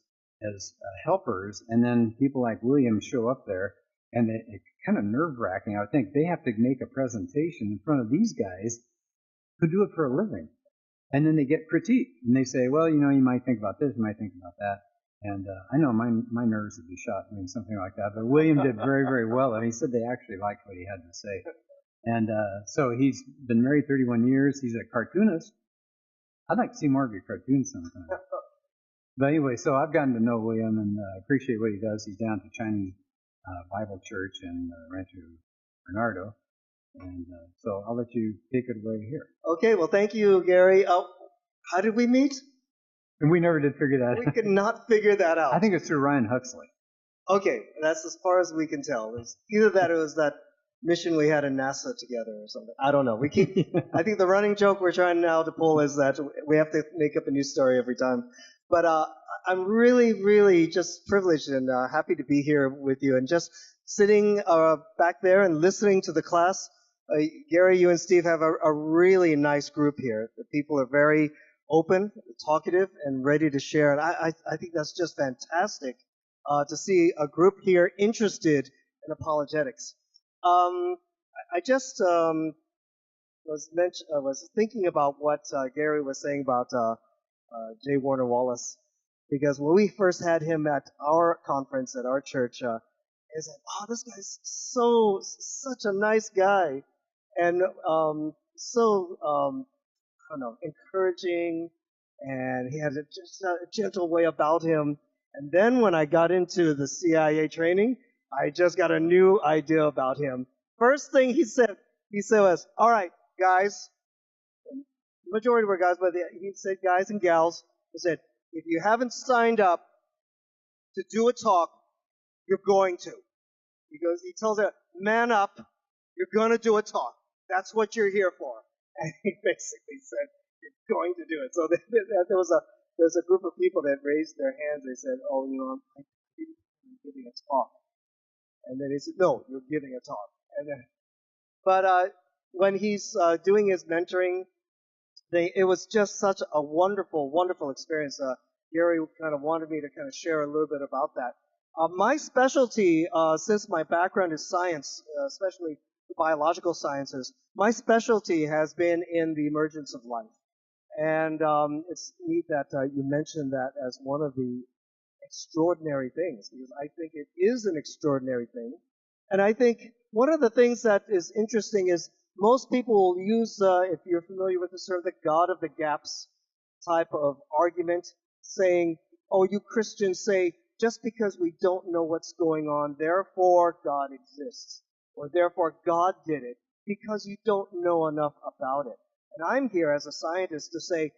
helpers, and then people like William show up there, and it's kind of nerve-wracking. I would think they have to make a presentation in front of these guys who do it for a living. And then they get critiqued, and they say, well, you might think about this, you might think about that. And I know my nerves would be shot doing something like that. But William did very, very well. And he said they actually liked what he had to say. And so he's been married 31 years. He's a cartoonist. I'd like to see more of your cartoons sometime. But anyway, so I've gotten to know William and appreciate what he does. He's down to Chinese Bible Church in Rancho Bernardo. And so I'll let you take it away here. Okay, well, thank you, Gary. How did we meet? And we never did figure that out. We could not figure that out. I think it's through Ryan Huxley. Okay, that's as far as we can tell. It's either that or it was that mission we had in NASA together or something. I don't know. I think the running joke we're trying now to pull is that we have to make up a new story every time. But I'm really, really just privileged and happy to be here with you. And just sitting back there and listening to the class, Gary, you and Steve have a really nice group here. The people are very open, talkative, and ready to share. And I think that's just fantastic to see a group here interested in apologetics. I just was thinking about what Gary was saying about J. Warner Wallace, because when we first had him at our conference at our church, he said, "Oh, this guy's such a nice guy, and I don't know, encouraging, and he had just a gentle way about him." And then when I got into the CIA training, I just got a new idea about him. First thing he said was, "All right, guys," the majority were guys, but he said guys and gals, he said, "if you haven't signed up to do a talk, you're going to." He tells her, "Man up, you're going to do a talk. That's what you're here for." And he basically said, "You're going to do it." So there's a group of people that raised their hands. They said, "Oh, I'm giving a talk." And then he said, "No, you're giving a talk." And then, but when he's doing his mentoring, it was just such a wonderful, wonderful experience. Gary kind of wanted me to kind of share a little bit about that. My specialty, since my background is science, especially the biological sciences, my specialty has been in the emergence of life. And it's neat that you mentioned that as one of the extraordinary things, because I think it is an extraordinary thing. And I think one of the things that is interesting is most people will use, if you're familiar with the term, the God of the gaps type of argument, saying, "Oh, you Christians say, just because we don't know what's going on, therefore God exists, or therefore God did it, because you don't know enough about it." And I'm here as a scientist to say,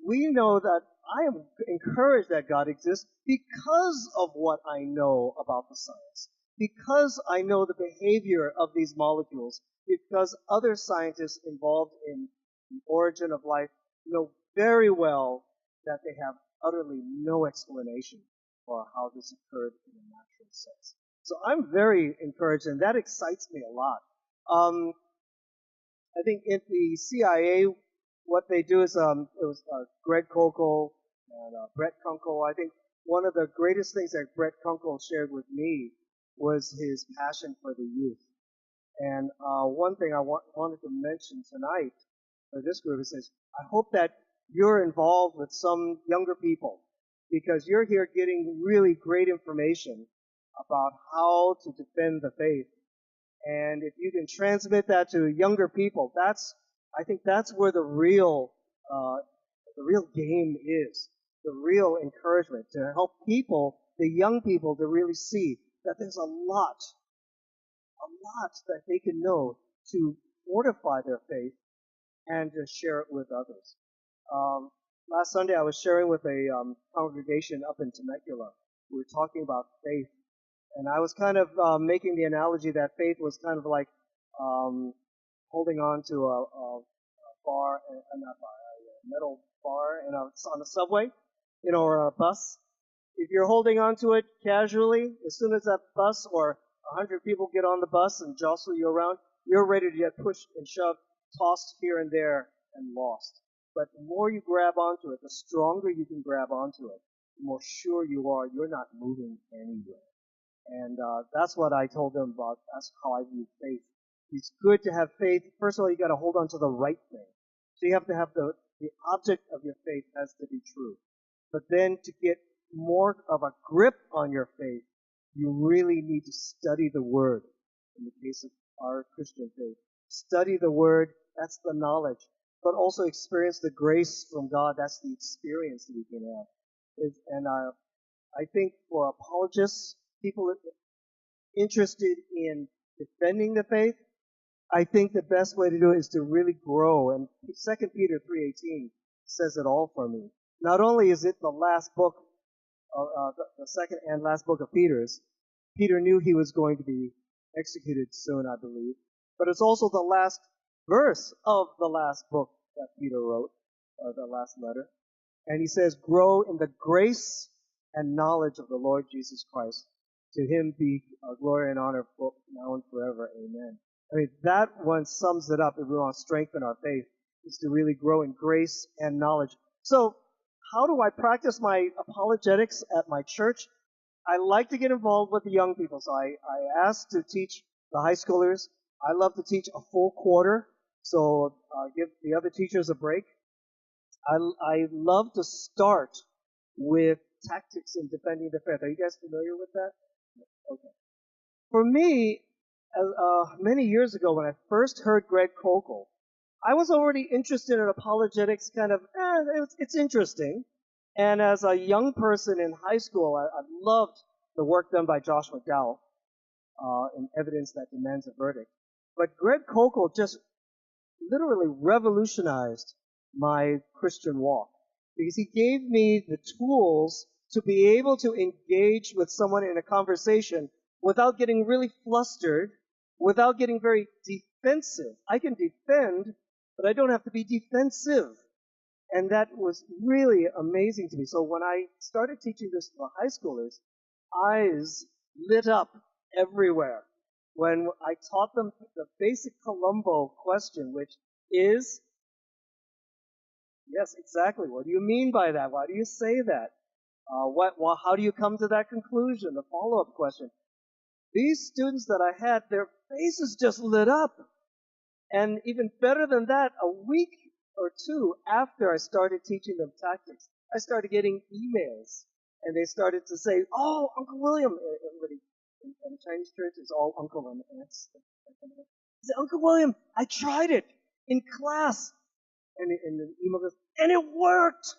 we know that I am encouraged that God exists because of what I know about the science, because I know the behavior of these molecules, because other scientists involved in the origin of life know very well that they have utterly no explanation for how this occurred in a natural sense. So I'm very encouraged, and that excites me a lot. I think in the CIA, what they do is, it was Greg Kokel and Brett Kunkle. I think one of the greatest things that Brett Kunkle shared with me was his passion for the youth. And one thing I wanted to mention tonight for this group is I hope that you're involved with some younger people, because you're here getting really great information about how to defend the faith. And if you can transmit that to younger people, I think that's where the real the real game is, the real encouragement to help people, the young people, to really see that there's a lot that they can know to fortify their faith and to share it with others. Last Sunday, I was sharing with a congregation up in Temecula. We were talking about faith, and I was kind of making the analogy that faith was kind of like holding on to a bar, not bar, a metal bar on a subway, or a bus. If you're holding on to it casually, as soon as that bus or 100 people get on the bus and jostle you around, you're ready to get pushed and shoved, tossed here and there, and lost. But the more you grab onto it, the stronger you can grab onto it, the more sure you are you're not moving anywhere. And that's what I told them about. That's how I view faith. It's good to have faith. First of all, you got to hold on to the right thing. So you have to have the object of your faith has to be true. But then to get more of a grip on your faith, you really need to study the Word. In the case of our Christian faith, study the Word. That's the knowledge. But also experience the grace from God. That's the experience that we can have. And I think for apologists, people interested in defending the faith, I think the best way to do it is to really grow. And 2 Peter 3:18 says it all for me. Not only is it the last book, the second and last book of Peter's, Peter knew he was going to be executed soon, I believe. But it's also the last verse of the last book that Peter wrote, the last letter. And he says, grow in the grace and knowledge of the Lord Jesus Christ. To him be glory and honor now and forever. Amen. I mean, that one sums it up. If we want to strengthen our faith, is to really grow in grace and knowledge. So, how do I practice my apologetics at my church? I like to get involved with the young people. So I asked to teach the high schoolers. I love to teach a full quarter, so give the other teachers a break. I love to start with tactics in defending the faith. Are you guys familiar with that? Okay. For me, many years ago when I first heard Greg Koukl, I was already interested in apologetics, kind of, it's interesting. And as a young person in high school, I loved the work done by Josh McDowell in Evidence That Demands a Verdict. But Greg Koukl just literally revolutionized my Christian walk because he gave me the tools to be able to engage with someone in a conversation without getting really flustered, without getting very defensive. I can defend, but I don't have to be defensive. And that was really amazing to me. So when I started teaching this to the high schoolers, eyes lit up everywhere. When I taught them the basic Columbo question, which is, yes, exactly, what do you mean by that? Why do you say that? How do you come to that conclusion? The follow-up question. These students that I had, their faces just lit up. And even better than that, a week or two after I started teaching them tactics, I started getting emails. And they started to say, oh, Uncle William, everybody in the Chinese church is all uncle and aunts. He said, Uncle William, I tried it in class. And the email goes, and it worked!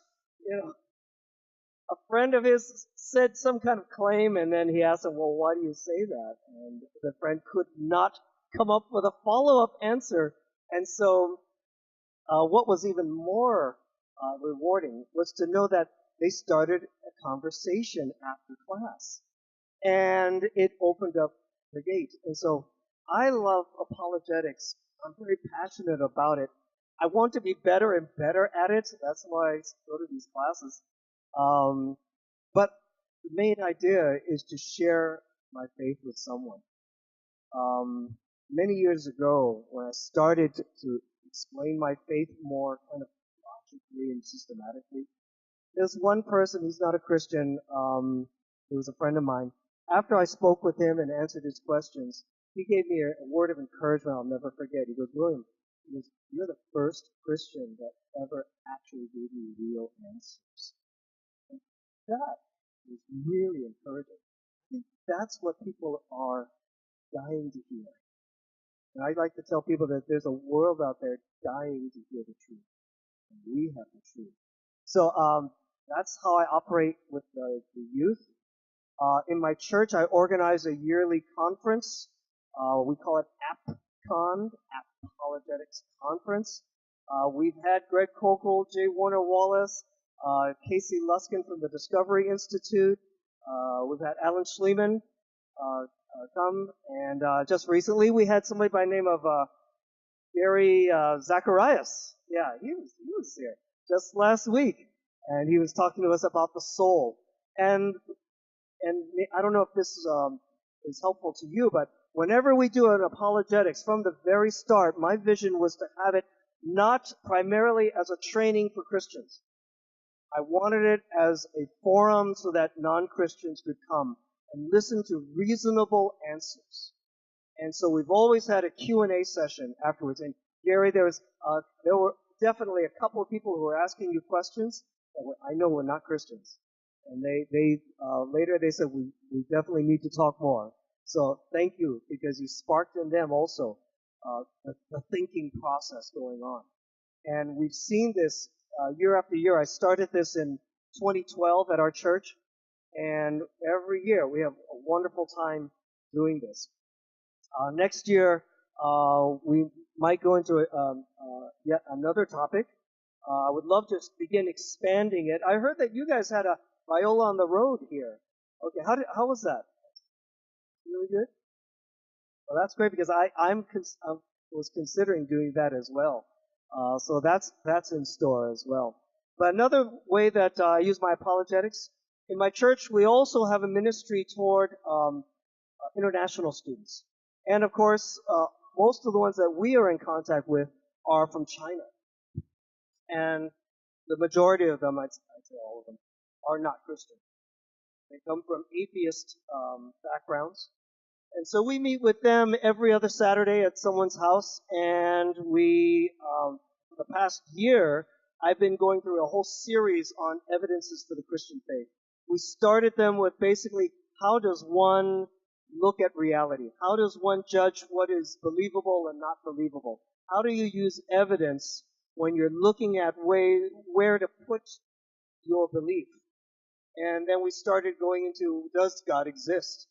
A friend of his said some kind of claim, and then he asked him, well, why do you say that? And the friend could not come up with a follow-up answer. And so what was even more rewarding was to know that they started a conversation after class. And it opened up the gate. And so I love apologetics. I'm very passionate about it. I want to be better and better at it. That's why I go to these classes. But the main idea is to share my faith with someone. Many years ago, when I started to explain my faith more kind of logically and systematically, there's one person, he's not a Christian, he was a friend of mine. After I spoke with him and answered his questions, he gave me a word of encouragement I'll never forget. He goes, William, you're the first Christian that ever actually gave me real answers. And that was really encouraging. I think that's what people are dying to hear. And I'd like to tell people that there's a world out there dying to hear the truth. And we have the truth. So that's how I operate with the youth. In my church, I organize a yearly conference. We call it AppCon, Apologetics Conference. We've had Greg Kokel, J. Warner Wallace, Casey Luskin from the Discovery Institute. We've had Alan Schleman come, and just recently we had somebody by the name of Gary Zacharias. Yeah, he was here just last week, and he was talking to us about the soul. And I don't know if this is helpful to you, but whenever we do an apologetics, from the very start, my vision was to have it not primarily as a training for Christians. I wanted it as a forum so that non-Christians could come and listen to reasonable answers. And so we've always had a Q&A session afterwards. And Gary, there were definitely a couple of people who were asking you questions that I know were not Christians. And they later they said, we definitely need to talk more. So thank you, because you sparked in them also the thinking process going on. And we've seen this year after year. I started this in 2012 at our church, and every year we have a wonderful time doing this. Next year, we might go into yet another topic. I would love to begin expanding it. I heard that you guys had a Viola on the Road here. Okay, how was that? Really good? Well, that's great, because I was considering doing that as well. So that's in store as well. But another way that I use my apologetics, in my church, we also have a ministry toward international students. And of course, most of the ones that we are in contact with are from China. And the majority of them, I'd say all of them, are not Christian. They come from atheist backgrounds. And so we meet with them every other Saturday at someone's house, and we, for the past year, I've been going through a whole series on evidences for the Christian faith. We started them with basically, how does one look at reality? How does one judge what is believable and not believable? How do you use evidence when you're looking at where to put your belief? And then we started going into, does God exist?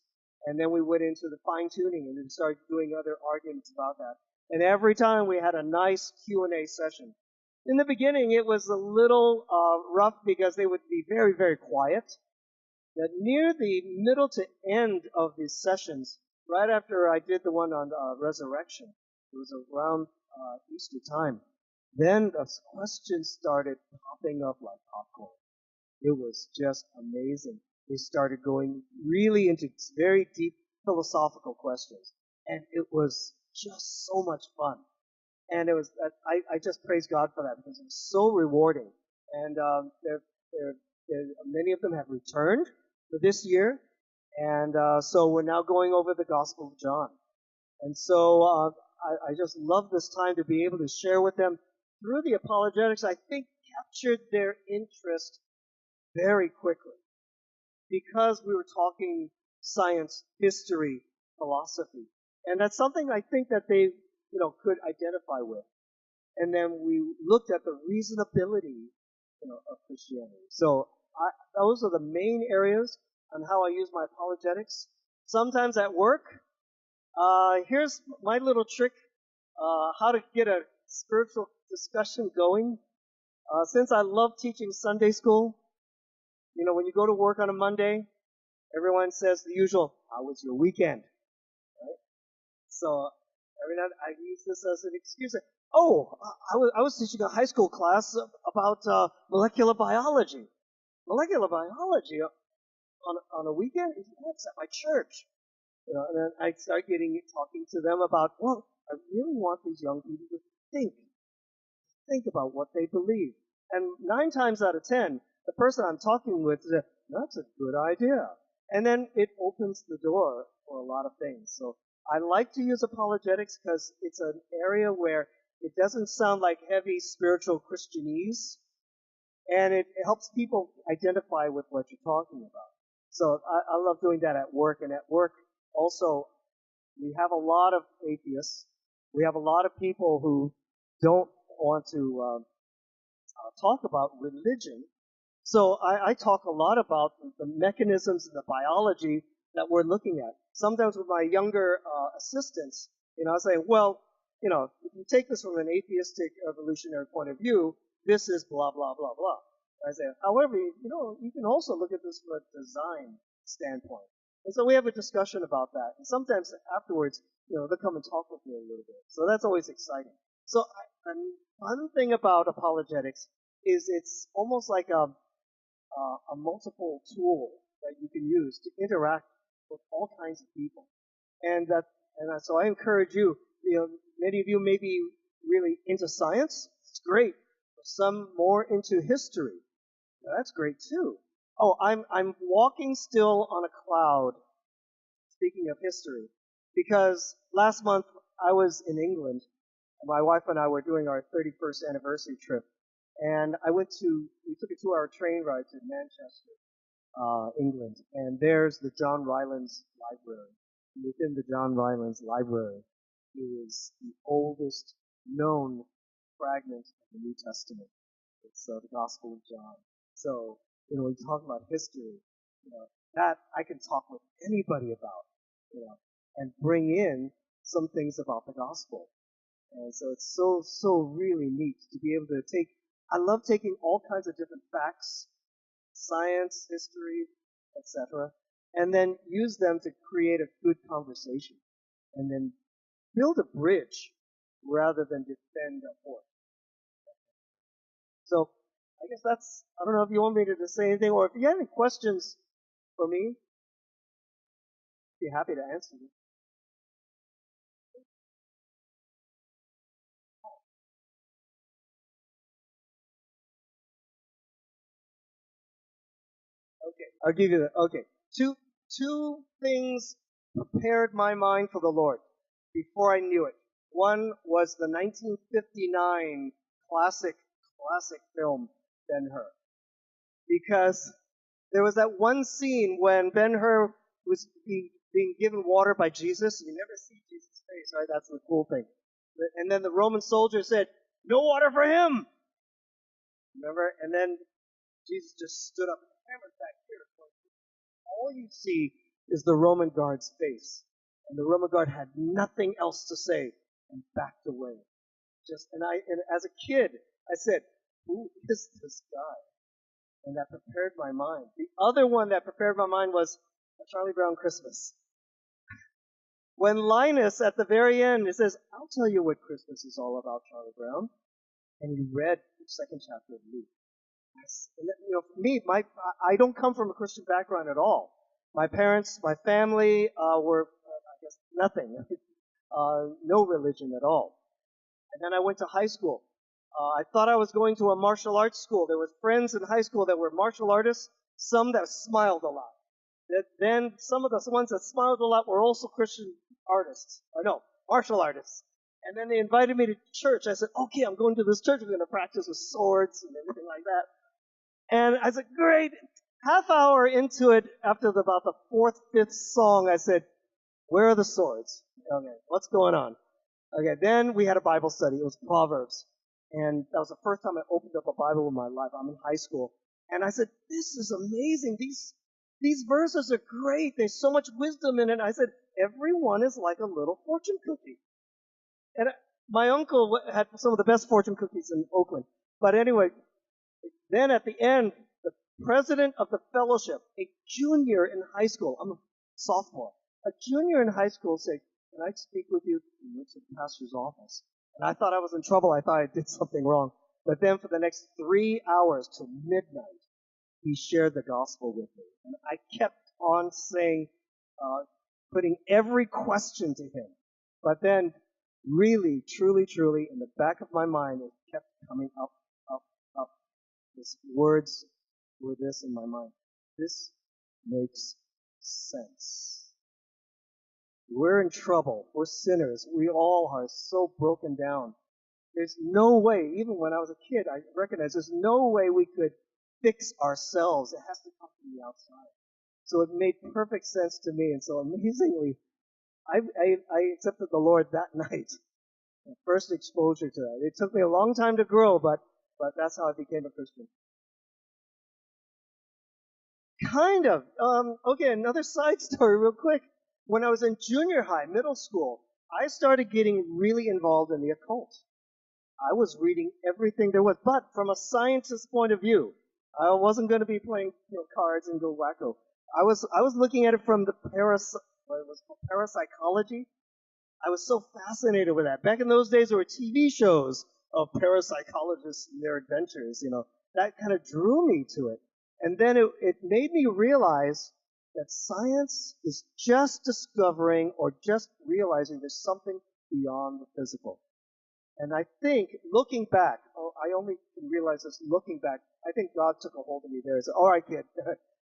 And then we went into the fine-tuning and then started doing other arguments about that. And every time we had a nice Q&A session. In the beginning, it was a little rough because they would be very, very quiet. But near the middle to end of these sessions, right after I did the one on resurrection, it was around Easter time, then the questions started popping up like popcorn. It was just amazing. They started going really into very deep philosophical questions. And it was just so much fun. And it was, I just praise God for that, because it was so rewarding. And many of them have returned for this year. And so we're now going over the Gospel of John. And so I just love this time to be able to share with them through the apologetics. I think captured their interest very quickly, because we were talking science, history, philosophy. And that's something I think that they, could identify with. And then we looked at the reasonability, of Christianity. So those are the main areas on how I use my apologetics. Sometimes at work, here's my little trick, how to get a spiritual discussion going. Since I love teaching Sunday school, when you go to work on a Monday, everyone says the usual, how was your weekend? Right? So every night I use this as an excuse. Oh, I was teaching a high school class about molecular biology. Molecular biology on a weekend? That's at my church. And then I start talking to them about, well, I really want these young people to think about what they believe. And 9 times out of 10, the person I'm talking with says, that's a good idea. And then it opens the door for a lot of things. So I like to use apologetics because it's an area where it doesn't sound like heavy spiritual Christianese, and it helps people identify with what you're talking about. So I love doing that at work. And at work, also, we have a lot of atheists. We have a lot of people who don't want to talk about religion So I talk a lot about the mechanisms and the biology that we're looking at. Sometimes with my younger assistants, I say, well, if you take this from an atheistic evolutionary point of view, this is blah, blah, blah, blah. I say, however, you can also look at this from a design standpoint. And so we have a discussion about that. And sometimes afterwards, they'll come and talk with me a little bit. So that's always exciting. So one thing about apologetics is it's almost like a multiple tool that you can use to interact with all kinds of people. So I encourage you, many of you may be really into science. It's great. Some more into history. That's great too. Oh, I'm walking still on a cloud, speaking of history, because last month I was in England. My wife and I were doing our 31st anniversary trip, and we took a 2-hour train ride to Manchester, England, and there's the John Rylands Library. And within the John Rylands Library is the oldest known fragment of the New Testament. It's the Gospel of John. So, when you talk about history, that I can talk with anybody about, and bring in some things about the gospel. And so it's so really neat to be able to I love taking all kinds of different facts, science, history, etc., and then use them to create a good conversation. And then build a bridge rather than defend a fort. So I guess I don't know if you want me to say anything, or if you have any questions for me, I'd be happy to answer them. Okay, I'll give you that. Okay. Two things prepared my mind for the Lord before I knew it. One was the 1959 classic film, Ben-Hur. Because there was that one scene when Ben-Hur was being given water by Jesus. You never see Jesus' face, right? That's the cool thing. And then the Roman soldier said, "No water for him!" Remember? And then Jesus just stood up and hammered back here. All you see is the Roman guard's face. And the Roman guard had nothing else to say and backed away. And as a kid, I said, "Who is this guy?" And that prepared my mind. The other one that prepared my mind was A Charlie Brown Christmas. When Linus, at the very end, it says, "I'll tell you what Christmas is all about, Charlie Brown." And he read the second chapter of Luke. And for me, I don't come from a Christian background at all. My parents, my family were, I guess, nothing. No religion at all. And then I went to high school. I thought I was going to a martial arts school. There were friends in high school that were martial artists, some that smiled a lot. Then some of the ones that smiled a lot were also Christian artists. Martial artists. And then they invited me to church. I said, "Okay, I'm going to this church. We're going to practice with swords and everything like that." And I said, "Great." Half hour into it, after about the 4th, 5th song, I said, "Where are the swords?" Okay, what's going on? Okay, then we had a Bible study. It was Proverbs. And that was the first time I opened up a Bible in my life. I'm in high school. And I said, "This is amazing. These verses are great. There's so much wisdom in it." I said, "Everyone is like a little fortune cookie." And my uncle had some of the best fortune cookies in Oakland. But anyway, then at the end, the president of the fellowship, a junior in high school, I'm a sophomore, a junior in high school said, "Can I speak with you?" He went to the pastor's office. And I thought I was in trouble. I thought I did something wrong. But then for the next 3 hours till midnight, he shared the gospel with me. And I kept on saying, putting every question to him. But then really, truly, in the back of my mind, it kept coming up. These words were this in my mind. This makes sense. We're in trouble. We're sinners. We all are so broken down. There's no way, even when I was a kid, I recognized there's no way we could fix ourselves. It has to come from the outside. So it made perfect sense to me. And so amazingly, I accepted the Lord that night. My first exposure to that. It took me a long time to grow, but that's how I became a Christian. Kind of. Okay, another side story real quick. When I was in junior high, middle school, I started getting really involved in the occult. I was reading everything there was, but from a scientist's point of view. I wasn't going to be playing cards and go wacko. I was looking at it from the parapsychology. I was so fascinated with that. Back in those days, there were TV shows of parapsychologists and their adventures. That kind of drew me to it. And then it made me realize that science is just discovering or just realizing there's something beyond the physical. And I think, looking back, I only can realize this looking back, I think God took a hold of me there and said, all right, kid,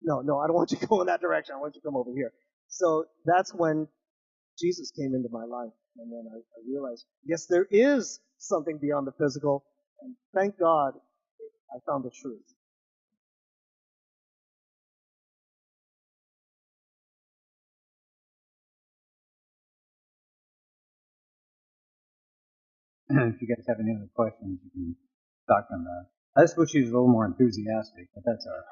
no, I don't want you to go in that direction. I want you to come over here. So that's when Jesus came into my life. And then I realized, yes, there is something beyond the physical. And thank God I found the truth. If you guys have any other questions, you can talk to them about it. I just wish he was a little more enthusiastic, but that's all right.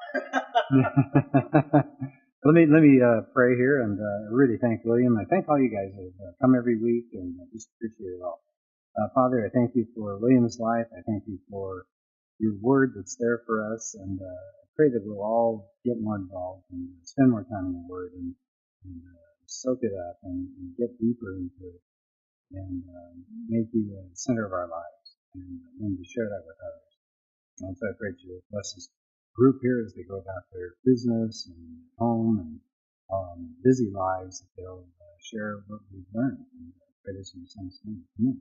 Let me pray here, and really thank William. I thank all you guys that have come every week, and I just appreciate it all. Father, I thank you for William's life. I thank you for your word that's there for us, and I pray that we'll all get more involved and spend more time in the word and soak it up and get deeper into it. And make you the center of our lives, and to share that with others. And so I pray that you bless this group here as they go about their business and home and busy lives, that they'll share what we've learned. And I pray this in your son's name. Amen.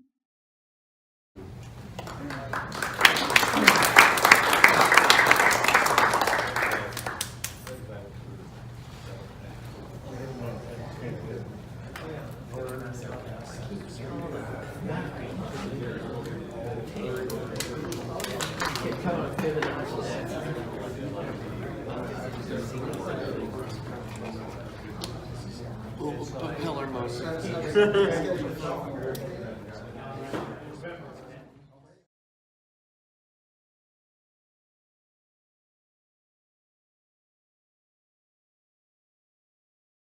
We'll put pillar most.